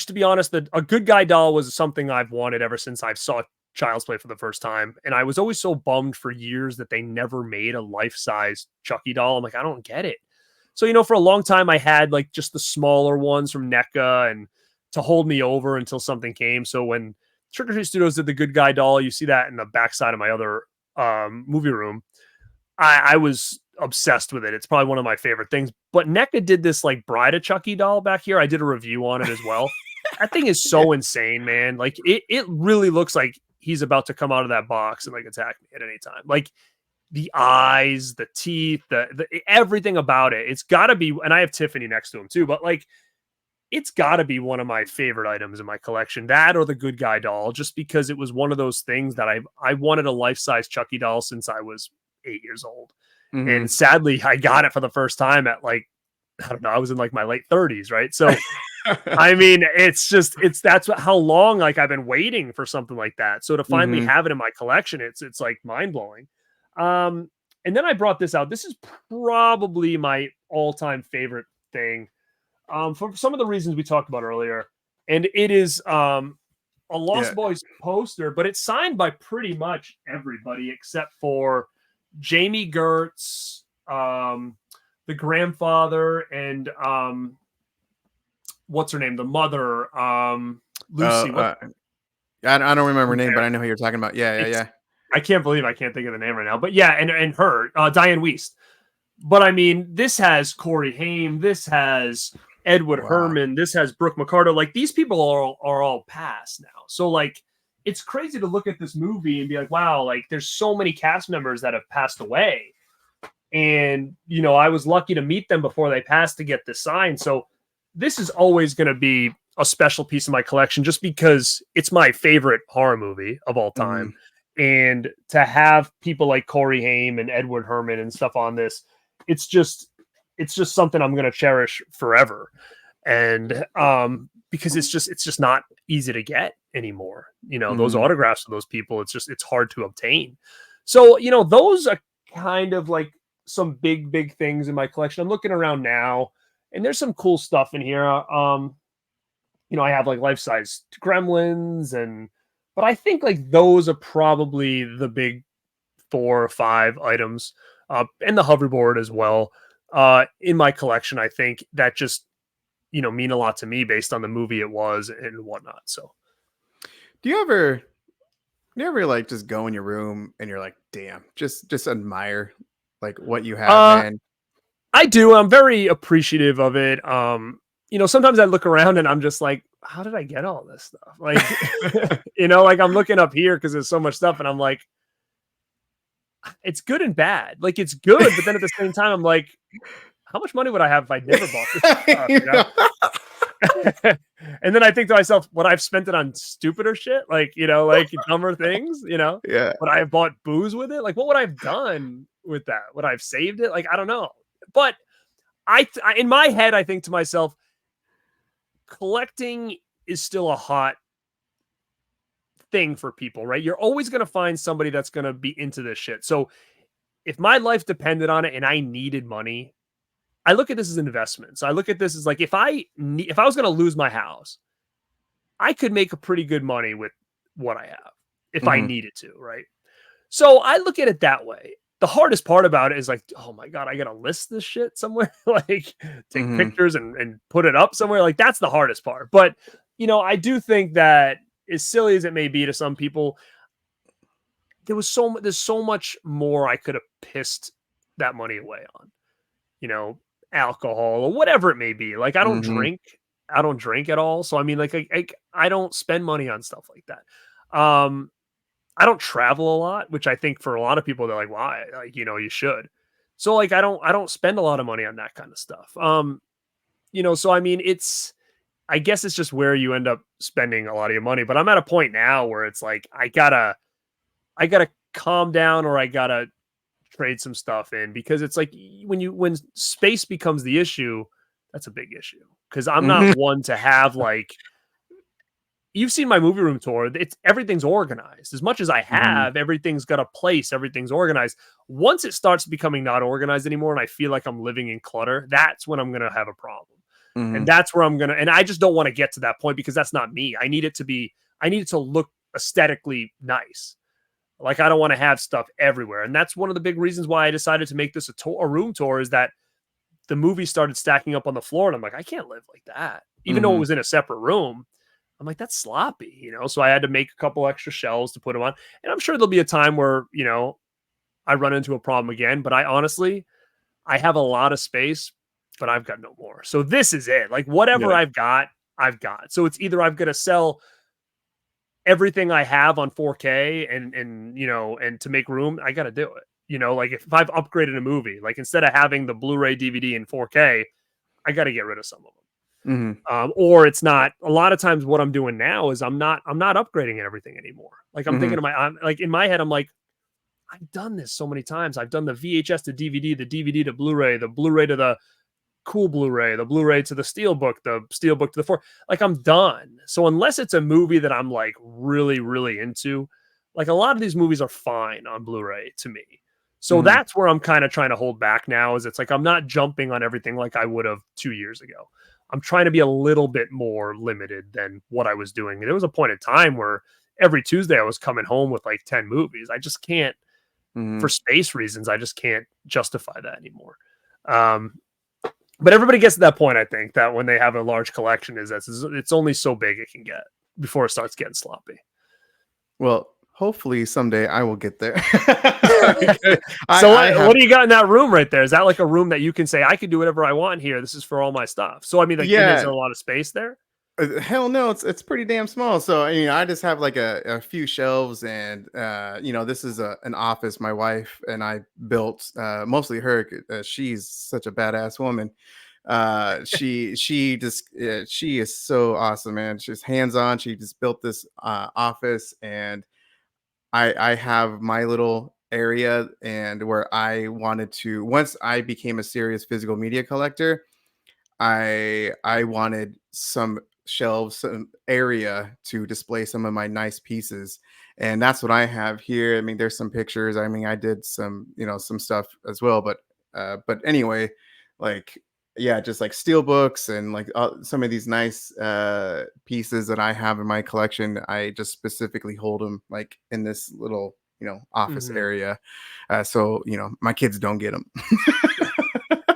to be honest, a good guy doll was something I've wanted ever since I saw Child's Play for the first time. And I was always so bummed for years that they never made a life-size Chucky doll. I'm I don't get it. So, for a long time I had just the smaller ones from NECA and to hold me over until something came. So when Trick or Treat Studios did the good guy doll, you see that in the backside of my other movie room. I was obsessed with it. It's probably one of my favorite things. But NECA did this Bride of Chucky doll back here. I did a review on it as well. That thing is so insane, man. It really looks like he's about to come out of that box and attack me at any time. the eyes, the teeth, the everything about it. It's got to be, and I have Tiffany next to him too, but like it's got to be one of my favorite items in my collection. That or the Good Guy doll, just because it was one of those things that I wanted a life-size Chucky doll since I was 8 years old. And sadly, I got it for the first time at like, I don't know, I was in like my late 30s, right? So I mean, how long like I've been waiting for something like that. So to finally have it in my collection, it's like mind blowing. And then I brought this out. This is probably my all-time favorite thing. For some of the reasons we talked about earlier. And it is a Lost Boys poster, but it's signed by pretty much everybody except for Jamie Gertz, the grandfather, and what's her name? The mother, Lucy. I don't remember her name, but I know who you're talking about. Yeah. I can't believe I can't think of the name right now. But yeah, and her, Diane Wiest. But I mean, this has Corey Haim. This has Edward Herman. This has Brooke McCarter. Like these people are all past now. So like, it's crazy to look at this movie and be like, wow, like there's so many cast members that have passed away. And, you know, I was lucky to meet them before they passed to get this signed. So this is always going to be a special piece of my collection just because it's my favorite horror movie of all time. And to have people like Corey Haim and Edward Herman and stuff on this, it's just something I'm going to cherish forever. And because it's just not easy to get anymore. You know, those autographs of those people, it's hard to obtain. So, you know, those are kind of like some big things in my collection. I'm looking around now and there's some cool stuff in here. You know, I have like life-size gremlins but I think like those are probably the big 4 or 5 items, and the hoverboard as well, in my collection. I think that just, you know, mean a lot to me based on the movie it was and whatnot. So do you ever like just go in your room and you're like, damn, just admire like what you have, man? I do. I'm very appreciative of it. You know, sometimes I look around and I'm just like, how did I get all this stuff? Like, you know, like I'm looking up here because there's so much stuff and I'm like, it's good and bad. Like it's good, but then at the same time, I'm like, how much money would I have if I never bought this stuff? You know? And then I think to myself, would I've spent it on stupider shit? Like, you know, like dumber things, you know? Yeah. Would I have bought booze with it? Like, what would I have done with that? Would I have saved it? Like, I don't know. But I in my head, I think to myself, collecting is still a hot thing for people, right? You're always going to find somebody that's going to be into this shit. So if my life depended on it and I needed money, I look at this as an investment. So I look at this as like, if I was going to lose my house, I could make a pretty good money with what I have if I needed to, right? So I look at it that way. The hardest part about it is like, oh my God, I got to list this shit somewhere, like take pictures and put it up somewhere. Like that's the hardest part. But, you know, I do think that as silly as it may be to some people, there's so much more I could have pissed that money away on, you know, alcohol or whatever it may be. Like I don't drink at all. So, I mean, like I don't spend money on stuff like that. I don't travel a lot, which I think for a lot of people, they're like, why? Like, you know, you should. So like, I don't spend a lot of money on that kind of stuff. You know, so I mean, I guess it's just where you end up spending a lot of your money, but I'm at a point now where it's like, I gotta calm down or I gotta trade some stuff in because it's like when space becomes the issue, that's a big issue. Cause I'm not one to have like, you've seen my movie room tour. Everything's organized. As much as I have, everything's got a place. Everything's organized. Once it starts becoming not organized anymore, and I feel like I'm living in clutter, that's when I'm gonna have a problem. And that's where and I just don't want to get to that point because that's not me. I need it to look aesthetically nice. Like I don't want to have stuff everywhere. And that's one of the big reasons why I decided to make this a room tour is that the movie started stacking up on the floor and I'm like, I can't live like that. Even though it was in a separate room. I'm like, that's sloppy, you know? So I had to make a couple extra shelves to put them on. And I'm sure there'll be a time where, you know, I run into a problem again, but I have a lot of space, but I've got no more. So this is it. Like whatever I've got. So it's either I've got to sell everything I have on 4K and you know, and to make room, I got to do it. like if I've upgraded a movie, like instead of having the Blu-ray DVD in 4K, I got to get rid of some of them. Or it's not. A lot of times, what I'm doing now is I'm not upgrading everything anymore. Like I'm thinking I'm like in my head, I'm like, I've done this so many times. I've done the VHS to DVD, the DVD to Blu-ray, the Blu-ray to the cool Blu-ray, the Blu-ray to the Steelbook, the Steelbook to the 4. Like I'm done. So unless it's a movie that I'm like really, really into, like a lot of these movies are fine on Blu-ray to me. So that's where I'm kind of trying to hold back now, is it's like I'm not jumping on everything like I would have 2 years ago. I'm trying to be a little bit more limited than what I was doing. There was a point in time where every Tuesday I was coming home with like 10 movies. I just can't, for space reasons, I just can't justify that anymore. But everybody gets to that point, I think, that when they have a large collection, is that it's only so big it can get before it starts getting sloppy. Well, hopefully someday I will get there. So what do you got in that room right there? Is that like a room that you can say, I can do whatever I want here? This is for all my stuff. So, I mean, like, is there a lot of space there? Hell no, it's pretty damn small. So I just have like a few shelves, and this is an office my wife and I built, mostly her. She's such a badass woman. She is so awesome, man. She's hands on. She just built this office, and I have my little area, and where I wanted to, once I became a serious physical media collector, I wanted some shelves, some area to display some of my nice pieces, and that's what I have here. I mean, there's some pictures. I mean, I did some some stuff as well, but anyway, like, yeah, just like steel books and like some of these nice pieces that I have in my collection. I just specifically hold them like in this little office area, so my kids don't get them.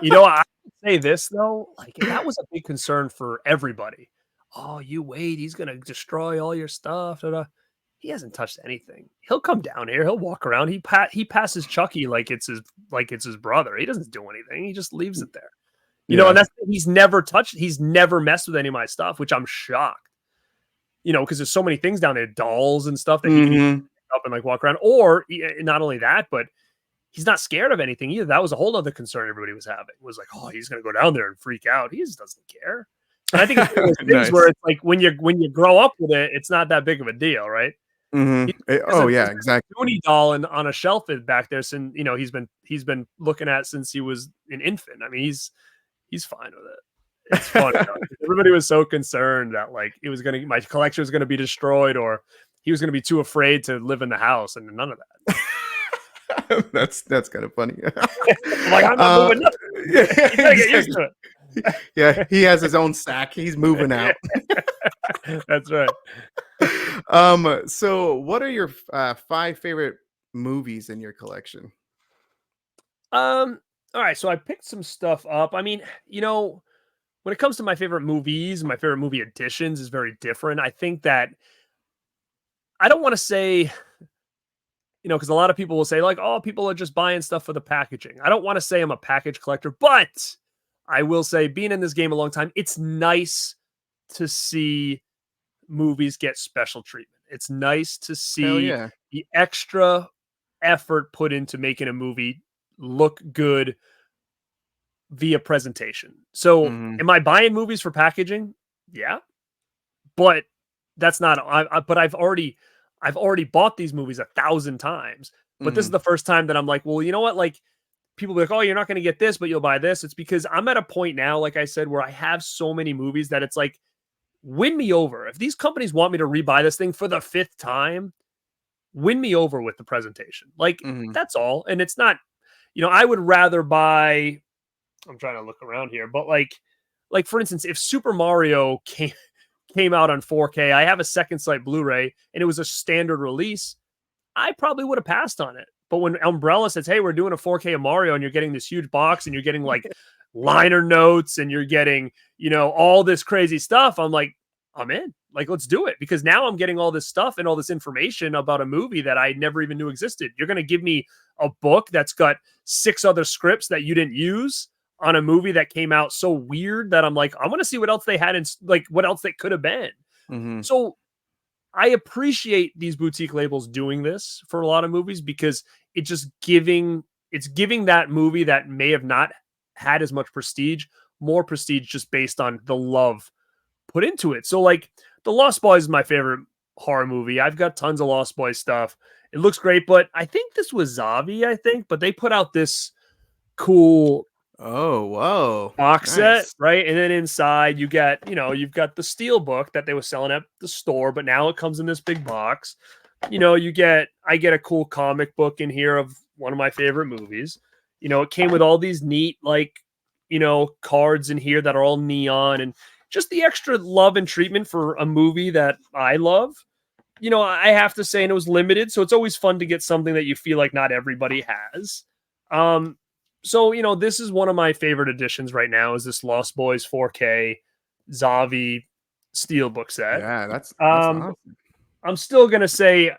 I say this though, like that was a big concern for everybody. Oh, you wait, he's gonna destroy all your stuff. He hasn't touched anything. He'll come down here, he'll walk around. He passes Chucky like it's his brother. He doesn't do anything. He just leaves it there. And that's, he's never messed with any of my stuff, which I'm shocked. Because there's so many things down there, dolls and stuff that he can pick up and like walk around. Or not only that, but he's not scared of anything either. That was a whole other concern everybody was having. Was like, oh, he's going to go down there and freak out. He just doesn't care. And I think it's one of those things where it's like when you grow up with it, it's not that big of a deal, right? Exactly. Goonie doll on a shelf back there, since he's been looking at since he was an infant. I mean, he's fine with it. It's funny. Everybody was so concerned that like my collection was gonna be destroyed, or he was gonna be too afraid to live in the house, and none of that. That's kind of funny. Like, I'm not moving nothing. You gotta get used to it. Yeah, he has his own sack. He's moving out. That's right. So what are your 5 favorite movies in your collection? All right, so I picked some stuff up. I mean, when it comes to my favorite movies, my favorite movie editions is very different. I think that I don't want to say, because a lot of people will say like, oh, people are just buying stuff for the packaging. I don't want to say I'm a package collector, but I will say, being in this game a long time, it's nice to see movies get special treatment. It's nice to see the extra effort put into making a movie look good via presentation. So am I buying movies for packaging? Yeah. But that's not, but I've already bought these movies 1,000 times, but this is the first time that I'm like, well, you know what? Like, people be like, oh, you're not going to get this, but you'll buy this. It's because I'm at a point now, like I said, where I have so many movies that it's like, win me over. If these companies want me to rebuy this thing for the 5th time, win me over with the presentation. Like, that's all. And it's not, I would rather buy, I'm trying to look around here, but like for instance, if Super Mario came out on 4K, I have a second sight Blu-ray and it was a standard release, I probably would have passed on it. But when Umbrella says, hey, we're doing a 4K of Mario, and you're getting this huge box and you're getting like liner notes and you're getting, all this crazy stuff, I'm like, I'm in. Like, let's do it. Because now I'm getting all this stuff and all this information about a movie that I never even knew existed. You're going to give me a book that's got 6 other scripts that you didn't use on a movie that came out so weird that I'm like, I want to see what else they had and like what else they could have been. So I appreciate these boutique labels doing this for a lot of movies because it's giving that movie that may have not had as much prestige, more prestige just based on the love put into it. So like The Lost Boys is my favorite horror movie. I've got tons of Lost Boys stuff. It looks great, but I think this was Zavi, but they put out this cool Oh, whoa. box set, Nice. right? And then inside you get, you've got the steel book that they were selling at the store, but now it comes in this big box. I get a cool comic book in here of one of my favorite movies. It came with all these neat, cards in here that are all neon and just the extra love and treatment for a movie that I love. I have to say, and it was limited, so it's always fun to get something that you feel like not everybody has. So, this is one of my favorite editions right now is this Lost Boys 4K Zavi Steelbook set. Yeah, that's Um, awesome. I'm still going to say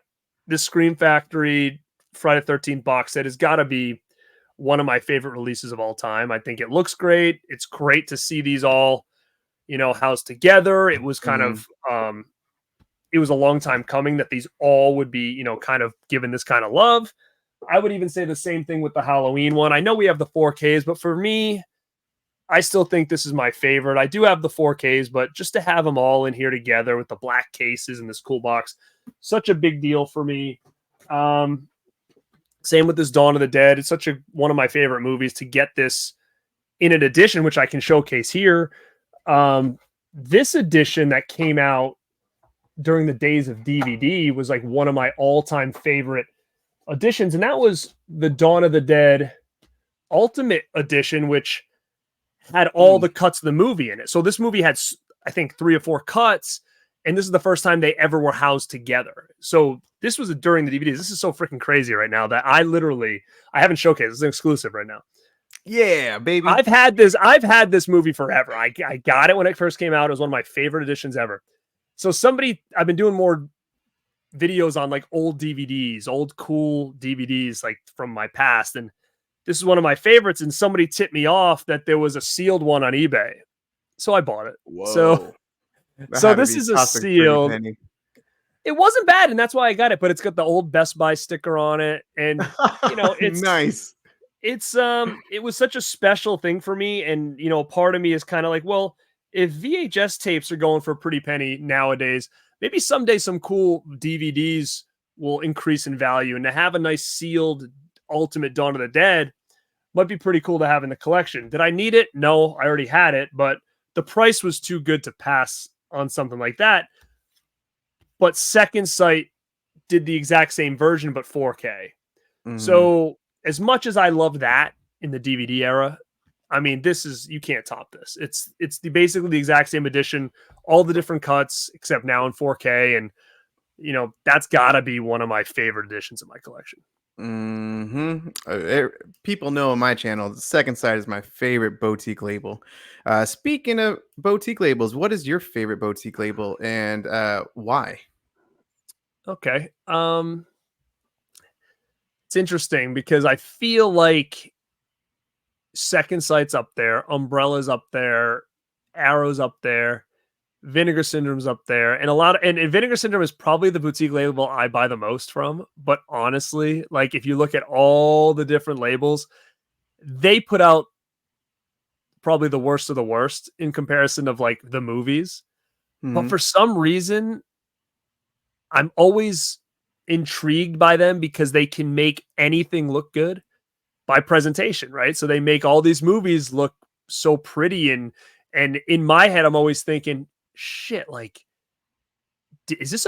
the Scream Factory Friday 13th box set has got to be one of my favorite releases of all time. I think it looks great. It's great to see these all, housed together. It was kind of, it was a long time coming that these all would be, kind of given this kind of love. I would even say the same thing with the Halloween one. I know we have the 4Ks, but for me, I still think this is my favorite. I do have the 4Ks, but just to have them all in here together with the black cases and this cool box, such a big deal for me. Same with this Dawn of the Dead. It's one of my favorite movies to get this in an edition, which I can showcase here. This edition that came out during the days of DVD was like one of my all-time favorite editions, and that was the Dawn of the Dead Ultimate Edition, which had all the cuts of the movie in it. So this movie had, I think, 3 or 4 cuts, and this is the first time they ever were housed together. So this was during the DVDs. This is so freaking crazy right now that I haven't showcased. This is an exclusive right now. Yeah, baby. I've had this movie forever. I got it when it first came out. It was one of my favorite editions ever. So I've been doing more videos on like old DVDs, old cool DVDs like from my past, and this is one of my favorites. And somebody tipped me off that there was a sealed one on eBay, so I bought it. Whoa. So this is a sealed. It wasn't bad, and that's why I got it. But it's got the old Best Buy sticker on it, and it's nice. It was such a special thing for me, and part of me is kind of like, well, if VHS tapes are going for a pretty penny nowadays, maybe someday some cool DVDs will increase in value, and to have a nice sealed Ultimate Dawn of the Dead might be pretty cool to have in the collection. Did I need it? No, I already had it, but the price was too good to pass on something like that. But Second Sight did the exact same version, but 4K. So as much as I love that in the DVD era, I mean, you can't top this. It's basically the exact same edition, all the different cuts, except now in 4K. And, that's gotta be one of my favorite editions of my collection. People know on my channel, the Second Sight is my favorite boutique label. Speaking of boutique labels, what is your favorite boutique label and why? Okay. It's interesting because I feel like Second Sight's up there, Umbrella's up there, Arrow's up there, Vinegar Syndrome's up there, and Vinegar Syndrome is probably the boutique label I buy the most from. But honestly, like if you look at all the different labels, they put out probably the worst of the worst in comparison of like the movies. But for some reason, I'm always intrigued by them because they can make anything look good by presentation, right? So they make all these movies look so pretty, and in my head, I'm always thinking, shit, like, is this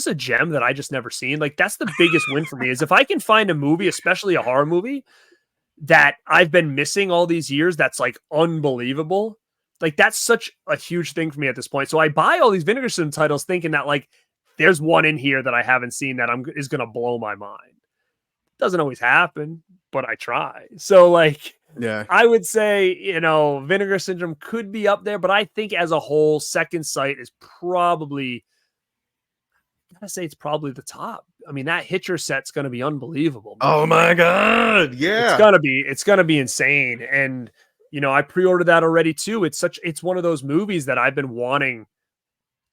a gem that I just never seen? Like, that's the biggest win for me is if I can find a movie, especially a horror movie, that I've been missing all these years, that's like unbelievable. Like, that's such a huge thing for me at this point. So I buy all these Vinegar Syndrome titles thinking that like there's one in here that I haven't seen that is going to blow my mind. Doesn't always happen, but I try. So like, yeah, I would say, Vinegar Syndrome could be up there, but I think as a whole, Second Sight is probably, I gotta say it's probably the top. I mean, that Hitcher set's going to be unbelievable. Man. Oh my God. Yeah. It's going to be insane. And, I pre-ordered that already too. It's one of those movies that I've been wanting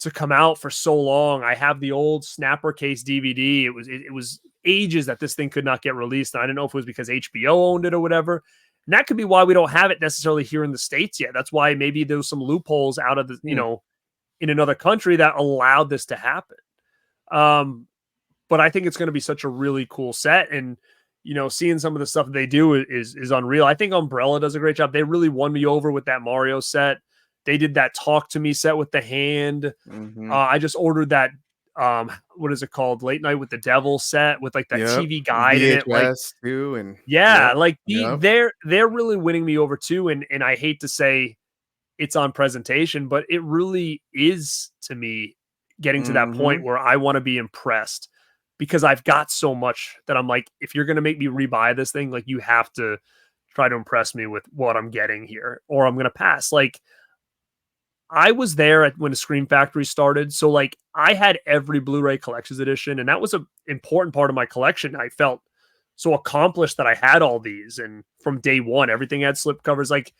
to come out for so long. I have the old snapper case DVD. It was ages that this thing could not get released. And I didn't know if it was because HBO owned it or whatever. And that could be why we don't have it necessarily here in the States yet. That's why maybe there's some loopholes out of the, in another country that allowed this to happen. But I think it's going to be such a really cool set. And, seeing some of the stuff that they do is unreal. I think Umbrella does a great job. They really won me over with that Mario set. They did that Talk to Me set with the hand. I just ordered that. What is it called? Late Night with the Devil set with like that TV guide VHS in it. Like, too, and they're really winning me over too. And I hate to say it's on presentation, but it really is to me getting to that point where I want to be impressed because I've got so much that I'm like, if you're going to make me rebuy this thing, like you have to try to impress me with what I'm getting here or I'm going to pass. Like I was there when the Scream Factory started. So like I had every Blu-ray collector's edition and that was an important part of my collection. I felt so accomplished that I had all these and from day one, everything had slipcovers. Like,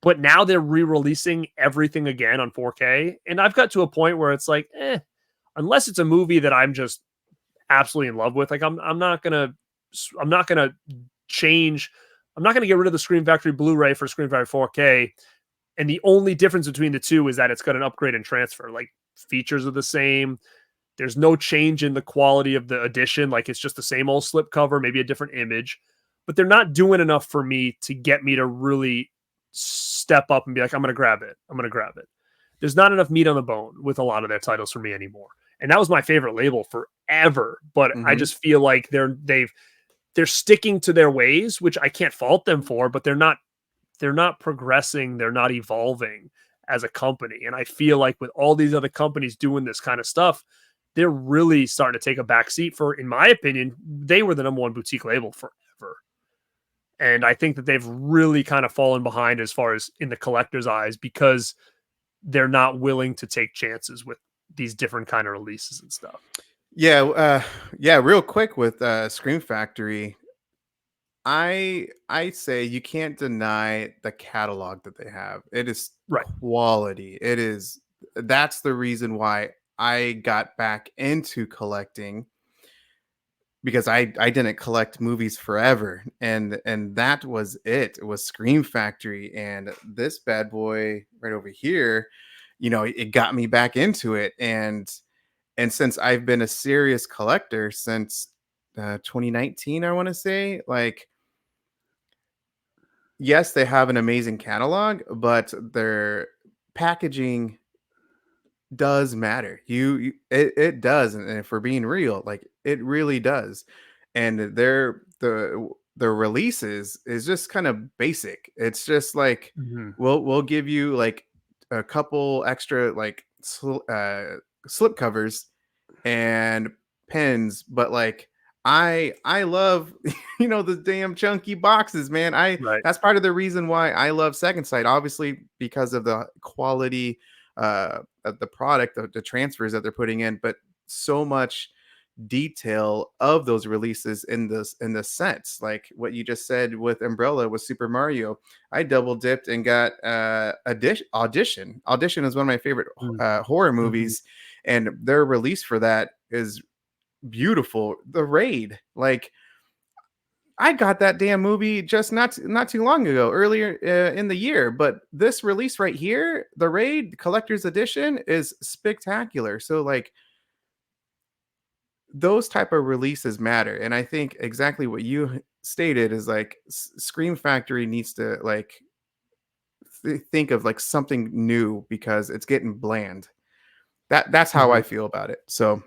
but now they're re-releasing everything again on 4K. And I've got to a point where it's like, unless it's a movie that I'm just absolutely in love with, like I'm not gonna change. I'm not gonna get rid of the Scream Factory Blu-ray for Scream Factory 4K. And the only difference between the two is that it's got an upgrade and transfer. Like features are the same. There's no change in the quality of the edition. Like it's just the same old slipcover, maybe a different image. But they're not doing enough for me to get me to really step up and be like, I'm going to grab it. I'm going to grab it. There's not enough meat on the bone with a lot of their titles for me anymore. And that was my favorite label forever. But I just feel like they're sticking to their ways, which I can't fault them for, but they're not progressing. They're not evolving as a company. And I feel like with all these other companies doing this kind of stuff, they're really starting to take a back seat for, in my opinion, they were the number one boutique label forever. And I think that they've really kind of fallen behind as far as in the collector's eyes because they're not willing to take chances with these different kind of releases and stuff. Yeah. Real quick with Scream Factory, I say you can't deny the catalog that they have. It is quality. That's the reason why I got back into collecting, because I didn't collect movies forever, and that was it. It was Scream Factory, and this bad boy right over here, it got me back into it, and since I've been a serious collector since 2019, I want to say, like, yes, they have an amazing catalog, but their packaging does matter. It does, and if we're being real, like it really does. And the releases is just kind of basic. It's just like we'll give you like a couple extra like slip covers and pens, but like I love the damn chunky boxes, man. That's part of the reason why I love Second Sight, obviously because of the quality of the product, the transfers that they're putting in, but so much detail of those releases in the sense, like what you just said with Umbrella with Super Mario. I double dipped and got Audition is one of my favorite horror movies, and their release for that is beautiful. The Raid, like I got that damn movie just not too long ago, earlier in the year. But this release right here, The Raid Collector's Edition, is spectacular. So like those type of releases matter. And I think exactly what you stated is like Scream Factory needs to like think of like something new because it's getting bland. That's how I feel about it. So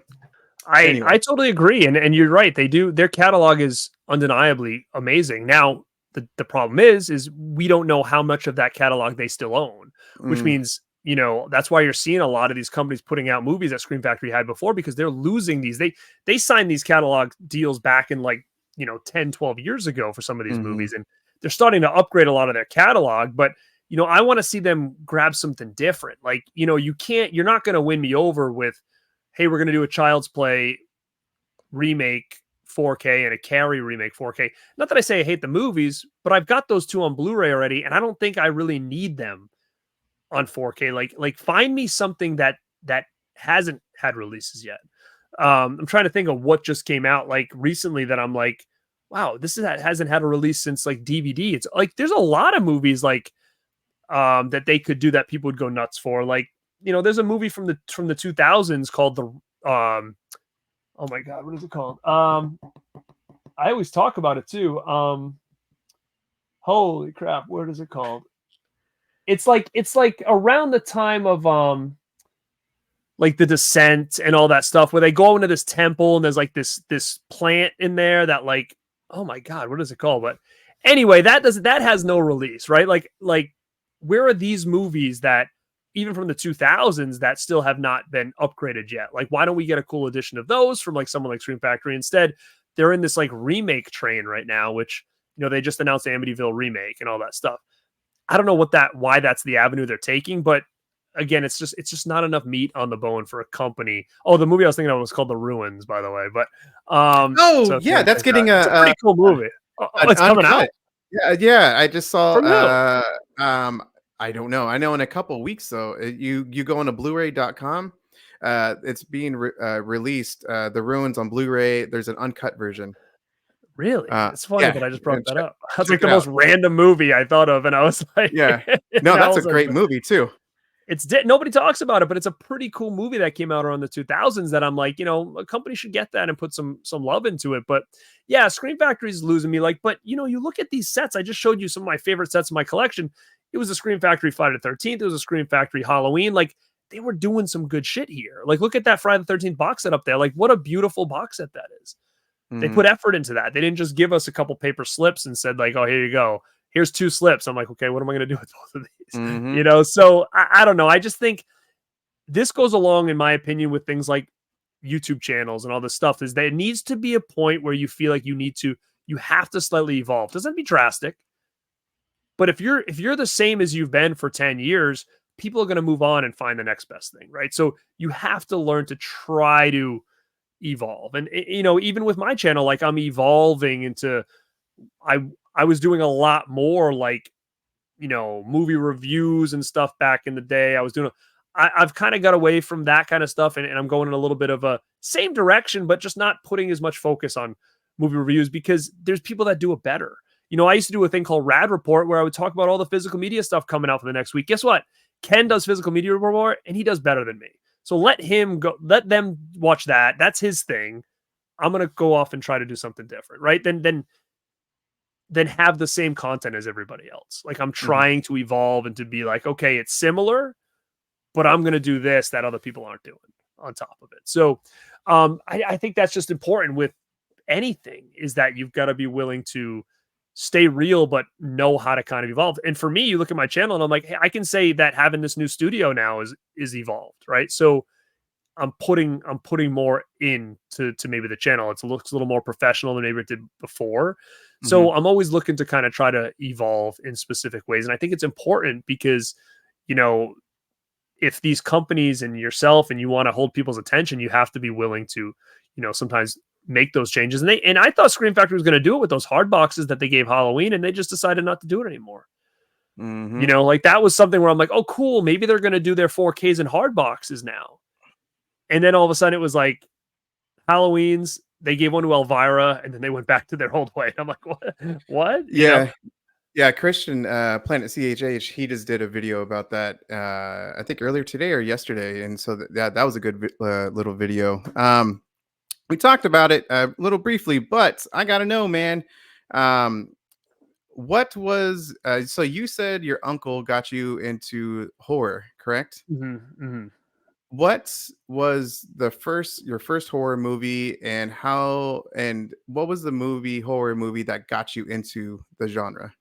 I totally agree. And you're right. Their catalog is undeniably amazing. Now, the problem is we don't know how much of that catalog they still own, which means, that's why you're seeing a lot of these companies putting out movies that Scream Factory had before, because they're losing these. They signed these catalog deals back in like, 10, 12 years ago for some of these movies. And they're starting to upgrade a lot of their catalog, but I want to see them grab something different. Like, you're not going to win me over with, hey, we're going to do a Child's Play remake 4K and a Carrie remake 4K. Not that I say I hate the movies, but I've got those two on Blu-ray already, and I don't think I really need them on 4K. Like find me something that that hasn't had releases yet. I'm trying to think of what just came out like recently that I'm like, wow, hasn't had a release since like DVD. It's like there's a lot of movies like that they could do that people would go nuts for. Like, there's a movie from the 2000s called the oh my god, what is it called? I always talk about it too. Holy crap, what is it called? It's like around the time of like The Descent and all that stuff, where they go into this temple and there's like this plant in there that like, oh my god, what is it called? But anyway, that has no release, right? Like where are these movies that even from the 2000s that still have not been upgraded yet? Like, why don't we get a cool edition of those from like someone like Scream Factory? Instead, they're in this like remake train right now, which they just announced the Amityville remake and all that stuff. I don't know why that's the avenue they're taking, but again, it's just not enough meat on the bone for a company. Oh, the movie I was thinking of was called The Ruins, by the way. But oh yeah, that's getting it's a pretty cool movie. It's coming out. Yeah. I just saw. From who? I don't know. I know in a couple weeks though. You go on to Blu-ray.com. It's being released. The Ruins on Blu-ray. There's an uncut version. Really? It's funny that I just brought that up. That's like the most random movie I thought of, and I was like, yeah, no, that's a great movie too. Nobody talks about it, but it's a pretty cool movie that came out around the 2000s that I'm like, a company should get that and put some love into it. But yeah, Scream Factory is losing me. Like, but you look at these sets. I just showed you some of my favorite sets in my collection. It was a Scream Factory Friday the 13th. It was a Scream Factory Halloween. Like, they were doing some good shit here. Like, look at that Friday the 13th box set up there. Like, what a beautiful box set that is. They put effort into that. They didn't just give us a couple paper slips and said like, oh, here you go. Here's 2 slips. I'm like, okay, what am I going to do with both of these? So I don't know. I just think this goes along, in my opinion, with things like YouTube channels and all this stuff, is that it needs to be a point where you feel like you have to slightly evolve. Doesn't be drastic, but if you're the same as you've been for 10 years, people are going to move on and find the next best thing, right? So you have to learn to try to evolve. And even with my channel, like I'm evolving into, I was doing a lot more like, movie reviews and stuff back in the day. I've kind of got away from that kind of stuff, and I'm going in a little bit of a same direction, but just not putting as much focus on movie reviews because there's people that do it better. I used to do a thing called Rad Report where I would talk about all the physical media stuff coming out for the next week. Guess what? Ken does physical media report and he does better than me. So let them watch that. That's his thing. I'm going to go off and try to do something different, right? Then have the same content as everybody else. Like I'm trying to evolve and to be like, okay, it's similar, but I'm going to do this that other people aren't doing on top of it. So I think that's just important with anything, is that you've got to be willing to stay real, but know how to kind of evolve. And for me, you look at my channel and I'm like, hey, I can say that having this new studio now is evolved, right? So I'm putting more into maybe the channel. It looks a little more professional than maybe it did before. So I'm always looking to kind of try to evolve in specific ways. And I think it's important because, if these companies and yourself and you want to hold people's attention, you have to be willing to, sometimes make those changes. And I thought Scream Factory was going to do it with those hard boxes that they gave Halloween, and they just decided not to do it anymore. Like that was something where I'm like, oh, cool. Maybe they're going to do their 4Ks and hard boxes now. And then all of a sudden it was like Halloween's, they gave one to Elvira and then they went back to their old way. I'm like, what? Yeah. Yeah, Christian, Planet CHH, he just did a video about that, I think earlier today or yesterday. And so that was a good little video. We talked about it a little briefly, but I got to know, man, what was, so you said your uncle got you into horror, correct? What was your first horror movie, and what was the horror movie that got you into the genre?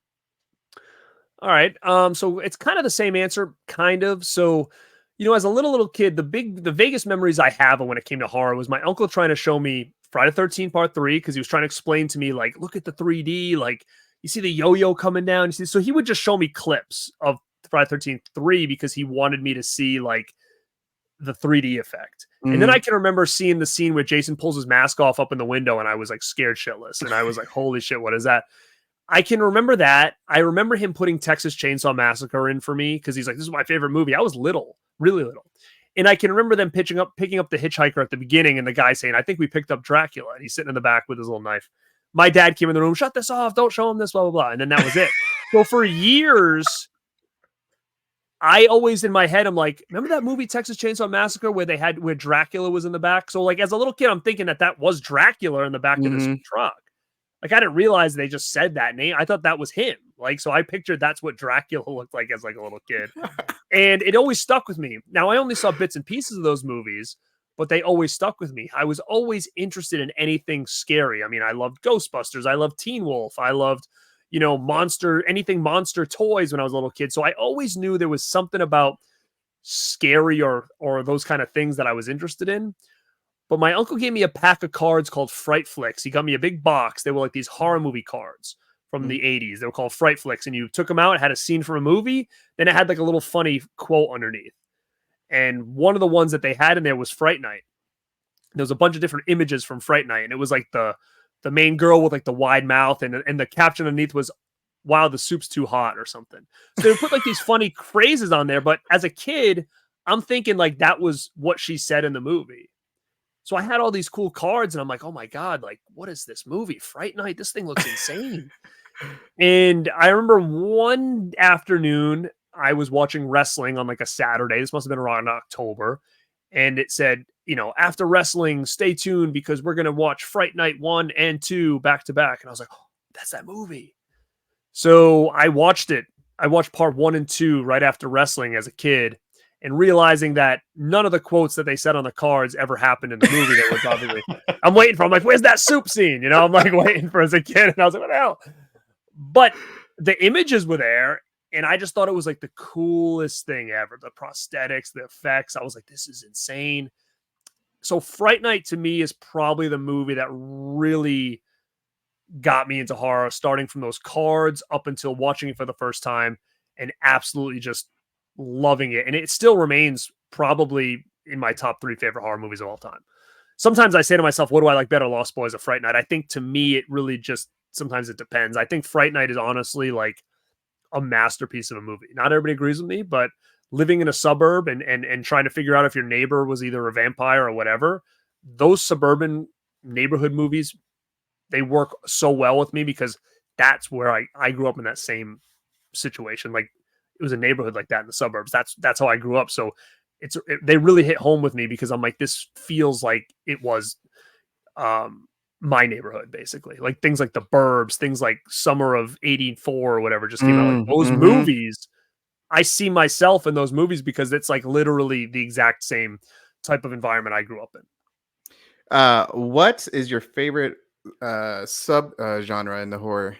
All right. So it's kind of the same answer, kind of. So, as a little kid, the vaguest memories I have of when it came to horror was my uncle trying to show me Friday the 13th Part 3, because he was trying to explain to me, like, look at the 3D, like you see the yo-yo coming down. So he would just show me clips of Friday the 13th 3 because he wanted me to see like the 3D effect. And then I can remember seeing the scene where Jason pulls his mask off up in the window, and I was like scared shitless. And I was like, holy shit, what is that? I can remember that. I remember him putting Texas Chainsaw Massacre in for me because he's like, this is my favorite movie. I was little, really little. And I can remember them picking up the hitchhiker at the beginning, and the guy saying, "I think we picked up Dracula," and he's sitting in the back with his little knife. My dad came in the room, "Shut this off! Don't show him this." Blah blah blah, and then that was it. So for years, I always in my head, I'm like, remember that movie Texas Chainsaw Massacre where Dracula was in the back? So like as a little kid, I'm thinking that was Dracula in the back of this truck. Like I didn't realize they just said that name. I thought that was him. Like so, I pictured that's what Dracula looked like as like a little kid, and it always stuck with me. Now I only saw bits and pieces of those movies, but they always stuck with me. I was always interested in anything scary. I mean, I loved Ghostbusters. I loved Teen Wolf. I loved, anything monster toys when I was a little kid. So I always knew there was something about scary or those kind of things that I was interested in. But my uncle gave me a pack of cards called Fright Flicks. He got me a big box. They were like these horror movie cards from the 80s. They were called Fright Flicks. And you took them out, it had a scene from a movie. Then it had like a little funny quote underneath. And one of the ones that they had in there was Fright Night. There was a bunch of different images from Fright Night. And it was like the main girl with like the wide mouth. And the caption underneath was, "Wow, the soup's too hot," or something. So they would put like these funny phrases on there. But as a kid, I'm thinking like that was what she said in the movie. So I had all these cool cards and I'm like, oh my God, like, what is this movie? Fright Night? This thing looks insane. And I remember one afternoon I was watching wrestling on like a Saturday. This must have been around October. And it said, after wrestling, stay tuned because we're going to watch Fright Night 1 and 2 back to back. And I was like, oh, that's that movie. So I watched it. I watched part 1 and 2 right after wrestling as a kid. And realizing that none of the quotes that they said on the cards ever happened in the movie. That was obviously, I'm like, where's that soup scene? I'm like waiting for as a kid. And I was like, what the hell? But the images were there. And I just thought it was like the coolest thing ever. The prosthetics, the effects. I was like, this is insane. So Fright Night to me is probably the movie that really got me into horror, starting from those cards up until watching it for the first time and absolutely just loving it. And it still remains probably in my top 3 favorite horror movies of all time. Sometimes I say to myself, what do I like better, Lost Boys or Fright Night? I think to me, it really just, sometimes it depends. I think Fright Night is honestly like a masterpiece of a movie. Not everybody agrees with me, but living in a suburb and trying to figure out if your neighbor was either a vampire or whatever, those suburban neighborhood movies, they work so well with me because that's where I grew up in that same situation. Like, it was a neighborhood like that in the suburbs. That's how I grew up. So they really hit home with me because I'm like, this feels like it was my neighborhood, basically. Like things like The Burbs, things like Summer of '84 or whatever just came out. Like those movies, I see myself in those movies because it's like literally the exact same type of environment I grew up in. What is your favorite sub genre in the horror?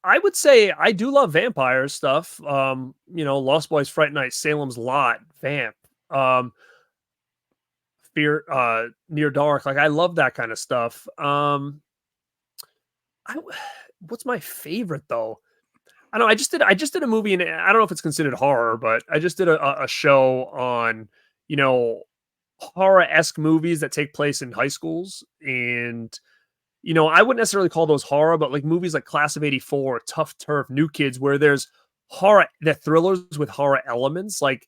I would say I do love vampire stuff. Lost Boys, Fright Night, Salem's Lot, Vamp, Fear, Near Dark. Like I love that kind of stuff. What's my favorite though? I don't know. I just did a movie, and I don't know if it's considered horror, but I just did a show on, horror-esque movies that take place in high schools. And I wouldn't necessarily call those horror, but like movies like Class of '84, Tough Turf, New Kids, where there's horror, the thrillers with horror elements. Like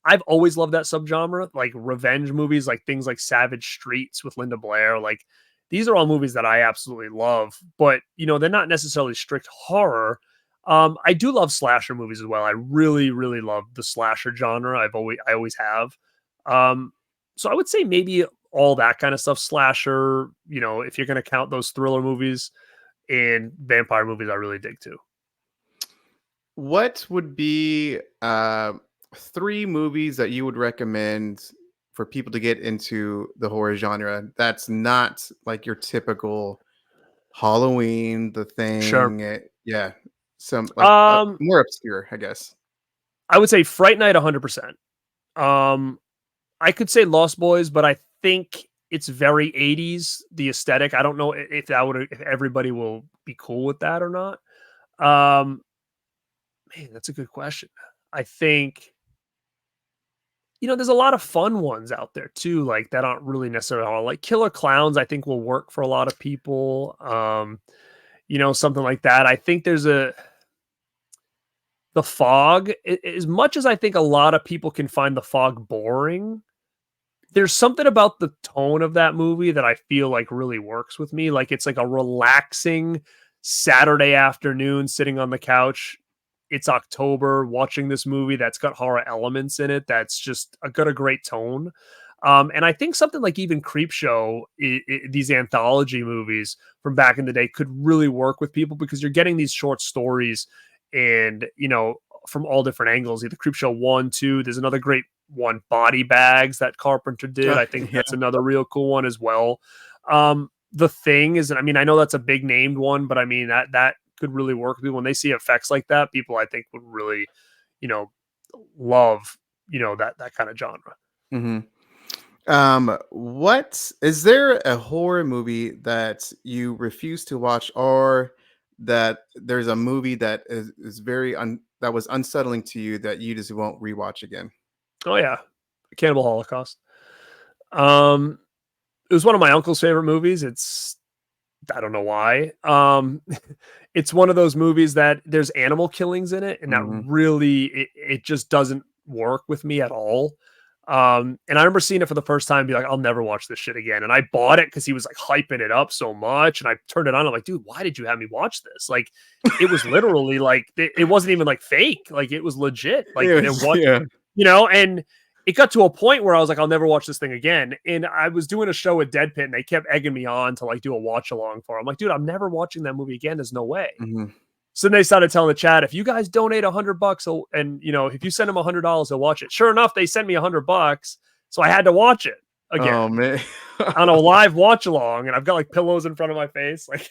I've always loved that subgenre, like revenge movies, like things like Savage Streets with Linda Blair. Like these are all movies that I absolutely love, but they're not necessarily strict horror. I do love slasher movies as well. I really, really love the slasher genre. I always have. So I would say maybe all that kind of stuff, slasher, if you're going to count those thriller movies, and vampire movies, I really dig too. What would be 3 movies that you would recommend for people to get into the horror genre that's not like your typical Halloween, The Thing? Sure. Yeah. Some like more obscure, I guess. I would say Fright Night 100%. I could say Lost Boys, but I think it's very 80s, the aesthetic. I don't know if everybody will be cool with that or not. Man, that's a good question. I think, there's a lot of fun ones out there too, like that aren't really necessarily all like Killer Clowns, I think will work for a lot of people. Something like that. I think there's The Fog, as much as I think a lot of people can find The Fog boring, there's something about the tone of that movie that I feel like really works with me. Like it's like a relaxing Saturday afternoon sitting on the couch. It's October, watching this movie that's got horror elements in it. That's just got a great tone. And I think something like even Creepshow, these anthology movies from back in the day, could really work with people because you're getting these short stories, and from all different angles. Either Creepshow 1, 2. There's another great one, Body Bags, that Carpenter did. I think Yeah. that's another real cool one as well. The Thing is, I mean, I know that's a big named one, but I mean that could really work with people. When they see effects like that, people I think would really, love, that kind of genre. Hmm. What is there a horror movie that you refuse to watch, or that there's a movie that is that was unsettling to you that you just won't rewatch again? Oh yeah, Cannibal Holocaust. Um, it was one of my uncle's favorite movies. I don't know why. It's one of those movies that there's animal killings in it, and that Hmm. really it just doesn't work with me at all. And I remember seeing it for the first time and be like, I'll never watch this shit again. And I bought it because he was like hyping it up so much. And I turned it on. I'm like, dude, why did you have me watch this? Like, it was literally like, it wasn't even like fake. Like, it was legit. Like, and what, Yeah. and it got to a point where I was like, I'll never watch this thing again. And I was doing a show with Dead Pit and they kept egging me on to like do a watch along for. I'm like, dude, I'm never watching that movie again. There's no way. Hmm. So then they started telling the chat, if you guys donate $100, and if you send them $100, they'll watch it. Sure enough, they sent me $100, so I had to watch it again Oh man. on a live watch along, and I've got like pillows in front of my face, like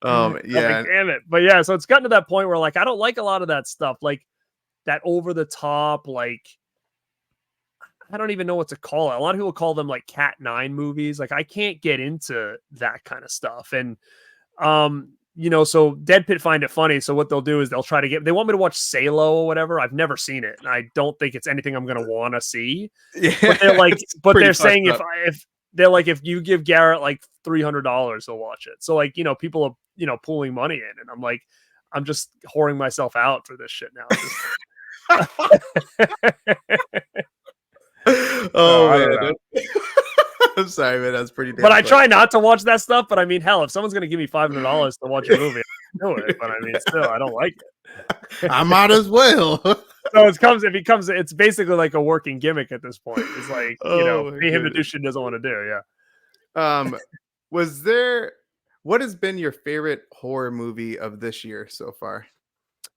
I'm like, Yeah. damn it. But yeah, so it's gotten to that point where like I don't like a lot of that stuff, like that over the top, like I don't even know what to call it. A lot of people call them like Cat 9 movies. Like I can't get into that kind of stuff, and so Dead Pit find it funny. So what they'll do is they want me to watch Salo or whatever. I've never seen it, and I don't think it's anything I'm gonna want to see. Yeah. But they're like, It's pretty they're fucked saying up. if they're like, if you give Garrett like $300, he'll watch it. So like, people are pooling money in, and I'm like, I'm just whoring myself out for this shit now at this point. So Oh I don't man. know. I'm sorry, man. That's pretty But damn I funny. try not to watch that stuff. But I mean, hell, if someone's gonna give me $500 to watch a movie, I'll do it. But I mean, still, I don't like it. I might as well. So it's basically like a working gimmick at this point. It's like, Oh my pay him to do goodness. shit he doesn't want to do. Yeah. Um, was there what has been your favorite horror movie of this year so far?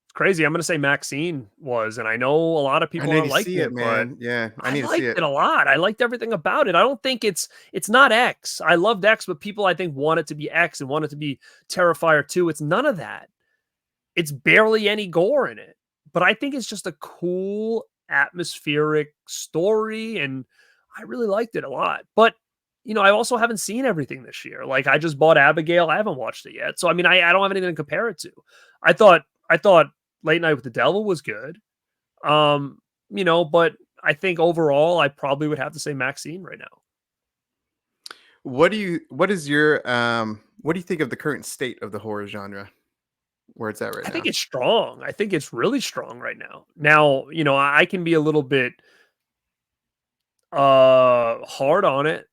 It's crazy. I'm gonna say Maxine was, and I know a lot of I people need aren't to see liking it, it, but man. Yeah, I I need to see liked it. it a lot. I liked everything about it. I don't think it's not X. I loved X, but people I think want it to be X and want it to be Terrifier 2. It's none of that. It's barely any gore in it. But I think it's just a cool atmospheric story, and I really liked it a lot. But I also haven't seen everything this year. Like I just bought Abigail. I haven't watched it yet. So I mean, I don't have anything to compare it to. I thought Late Night with the Devil was good. But I think overall I probably would have to say Maxine right now. What do you think of the current state of the horror genre? Where it's at right I think now? it's strong. I think it's really strong right now. Now, I can be a little bit hard on it,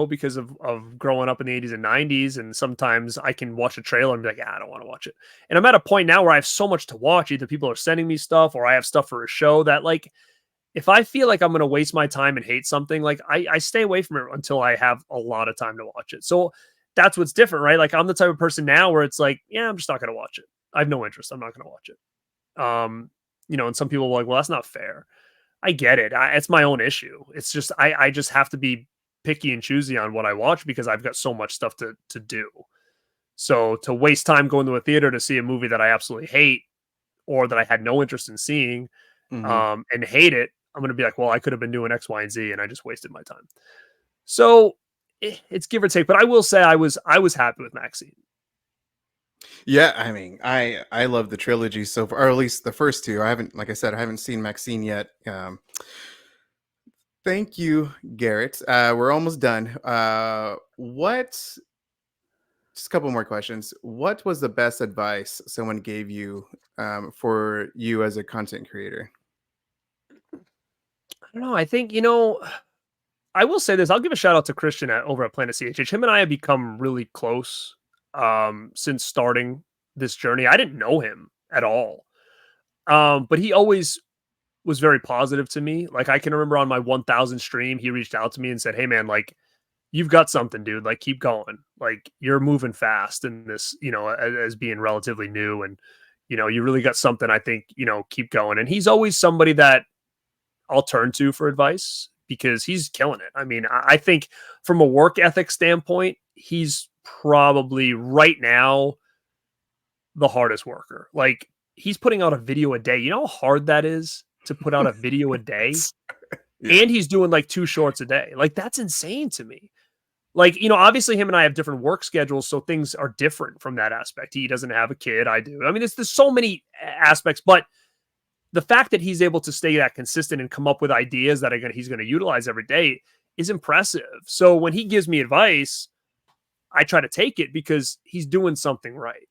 because of growing up in the 80s and 90s, and sometimes I can watch a trailer and be like, I don't want to watch it. And I'm at a point now where I have so much to watch. Either people are sending me stuff or I have stuff for a show that like if I feel like I'm going to waste my time and hate something, like I stay away from it until I have a lot of time to watch it. So that's what's different, right? Like I'm the type of person now where it's like, yeah, I'm just not going to watch it. I have no interest. I'm not going to watch it. And some people are like, well, that's not fair. I get it. It's my own issue. It's just I just have to be picky and choosy on what I watch because I've got so much stuff to do. So to waste time going to a theater to see a movie that I absolutely hate or that I had no interest in seeing, Hmm. and hate it, I'm going to be like, well, I could have been doing X, Y, and Z, and I just wasted my time. So it's give or take, but I will say I was happy with Maxine. Yeah, I mean, I love the trilogy so far, or at least the first two. I haven't, like I said, I haven't seen Maxine yet. Thank you, Garrett. We're almost done. What just a couple more questions. What was the best advice someone gave you for you as a content creator? I don't know. I think, I will say this. I'll give a shout out to Christian over at Planet CHH. Him and I have become really close since starting this journey. I didn't know him at all. But he always was very positive to me. Like I can remember on my 1000 stream, he reached out to me and said, "Hey man, like you've got something, dude. Like keep going. Like you're moving fast in this, as being relatively new and you really got something. I think, keep going." And he's always somebody that I'll turn to for advice because he's killing it. I mean, I think from a work ethic standpoint, he's probably right now the hardest worker. Like he's putting out a video a day. You know how hard that is to put out a video a day? Yeah. And he's doing like 2 shorts a day. Like that's insane to me. Like, obviously him and I have different work schedules, so things are different from that aspect. He doesn't have a kid, I do. I mean, there's so many aspects, but the fact that he's able to stay that consistent and come up with ideas that he's going to utilize every day is impressive. So when he gives me advice, I try to take it because he's doing something right.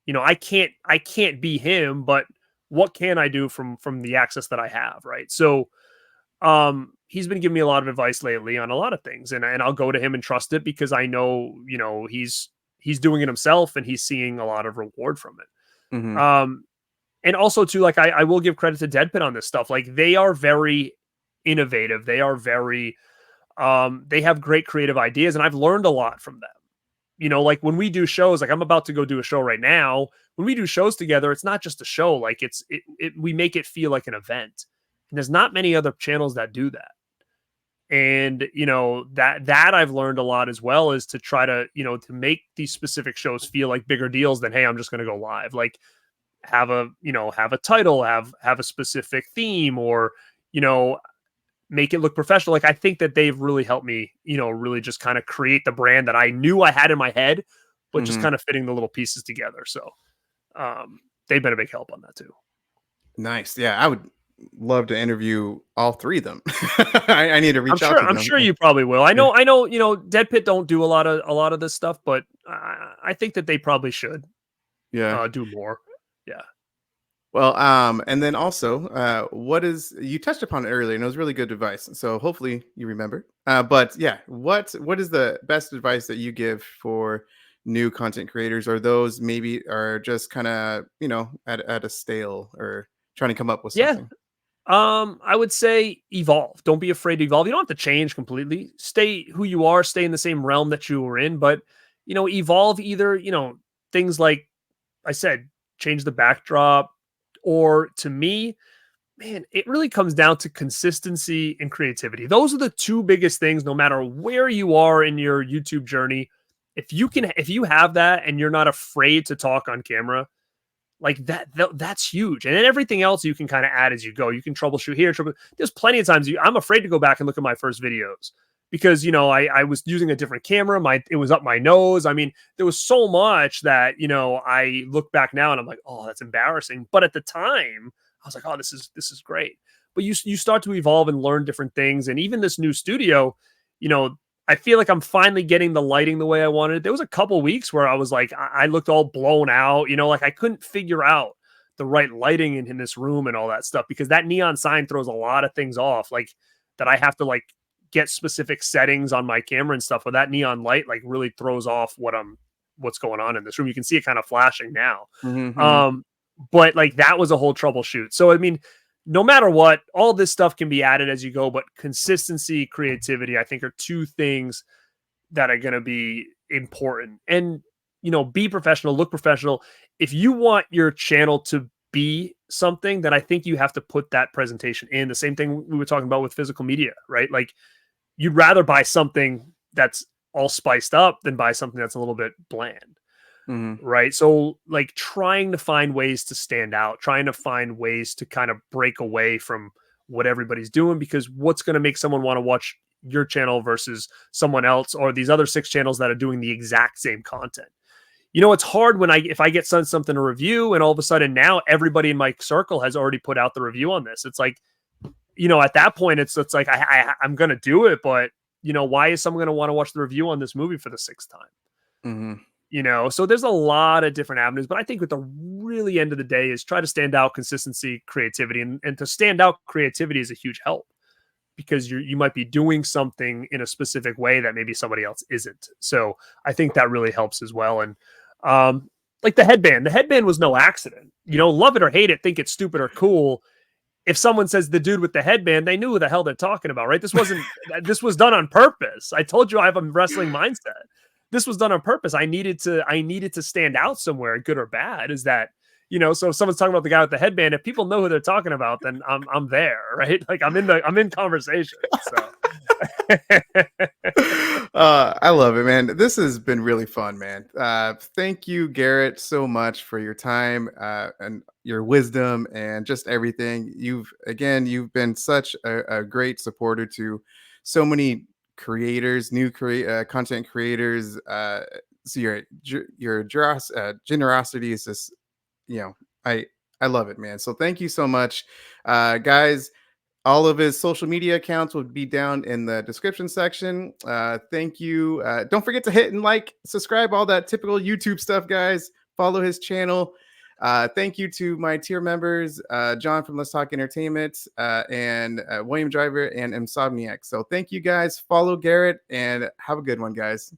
I can't be him, but what can I do from the access that I have, right? So he's been giving me a lot of advice lately on a lot of things, and I'll go to him and trust it because I know, he's doing it himself and he's seeing a lot of reward from it. Hmm. And also too, like I will give credit to Deadpin on this stuff. Like they are very innovative. They are very, they have great creative ideas, and I've learned a lot from them. Like when we do shows, like I'm about to go do a show right now. When we do shows together, it's not just a show. Like we make it feel like an event. And there's not many other channels that do that. And, that I've learned a lot as well is to try to, to make these specific shows feel like bigger deals than, hey, I'm just going to go live. Like have a title, have a specific theme, or, make it look professional. Like I think that they've really helped me, really just kind of create the brand that I knew I had in my head, but just Hmm. kind of fitting the little pieces together. So they've been a big help on that too. Nice. Yeah, I would love to interview all three of them. I need to reach out to I'm them. sure you probably will. Yeah. I know, Dead Pit don't do a lot of this stuff, but I think that they probably should Yeah. do more. Yeah. Well, and then also, what is you touched upon it earlier, and it was really good advice. So hopefully you remember. But yeah, what is the best advice that you give for new content creators, or those maybe are just kind of at a stale or trying to come up with Yeah. something? I would say evolve. Don't be afraid to evolve. You don't have to change completely. Stay who you are, stay in the same realm that you were in, but evolve either, things like I said, change the backdrop, or to me, man, it really comes down to consistency and creativity. Those are the two biggest things no matter where you are in your YouTube journey. If you have that and you're not afraid to talk on camera, like that's huge. And then everything else you can kind of add as you go. You can troubleshoot here. There's plenty of times I'm afraid to go back and look at my first videos because I was using a different camera. It was up my nose. I mean, there was so much that I look back now and I'm like, oh, that's embarrassing. But at the time, I was like, oh, this is great. But you start to evolve and learn different things. And even this new studio, I feel like I'm finally getting the lighting the way I wanted. There was a couple weeks where I was like, I looked all blown out, like I couldn't figure out the right lighting in this room and all that stuff because that neon sign throws a lot of things off, like that I have to like get specific settings on my camera and stuff. Where that neon light like really throws off what's going on in this room. You can see it kind of flashing now. Hmm. But like that was a whole troubleshoot. So I mean, no matter what, all this stuff can be added as you go, but consistency, creativity, I think are two things that are going to be important. And, be professional, look professional. If you want your channel to be something, then I think you have to put that presentation in. The same thing we were talking about with physical media, right? Like you'd rather buy something that's all spiced up than buy something that's a little bit bland. Hmm. Right. So like trying to find ways to stand out, trying to find ways to kind of break away from what everybody's doing, because what's going to make someone want to watch your channel versus someone else or these other 6 channels that are doing the exact same content. It's hard when if I get sent something to review and all of a sudden now everybody in my circle has already put out the review on this. It's like, at that point, it's like, I'm going to do it, but why is someone going to want to watch the review on this movie for the 6th time? Hmm. you know, so there's a lot of different avenues, but I think with the really end of the day is try to stand out, consistency, creativity, and to stand out, creativity is a huge help because you might be doing something in a specific way that maybe somebody else isn't. So I think that really helps as well. And like the headband was no accident. You know, love it or hate it, think it's stupid or cool. If someone says the dude with the headband, they knew who the hell they're talking about, right? This was done on purpose. I told you I have a wrestling mindset. This was done on purpose. I needed to stand out somewhere, good or bad. Is that, you know, so if someone's talking about the guy with the headband, if people know who they're talking about, then I'm there, right? Like I'm in conversation. So I love it, man. This has been really fun, man. Thank you, Garrett, so much for your time and your wisdom and just everything. You've been such a great supporter to so many creators, content creators. So your generosity is just, you know, I I love it, man. So thank you so much, guys. All of his social media accounts will be down in the description section. Thank you. Don't forget to hit and like, subscribe, all that typical YouTube stuff, guys. Follow his channel. Thank you to my tier members, John from Let's Talk Entertainment, and William Driver and Insomniac. So thank you, guys. Follow Garrett and have a good one, guys.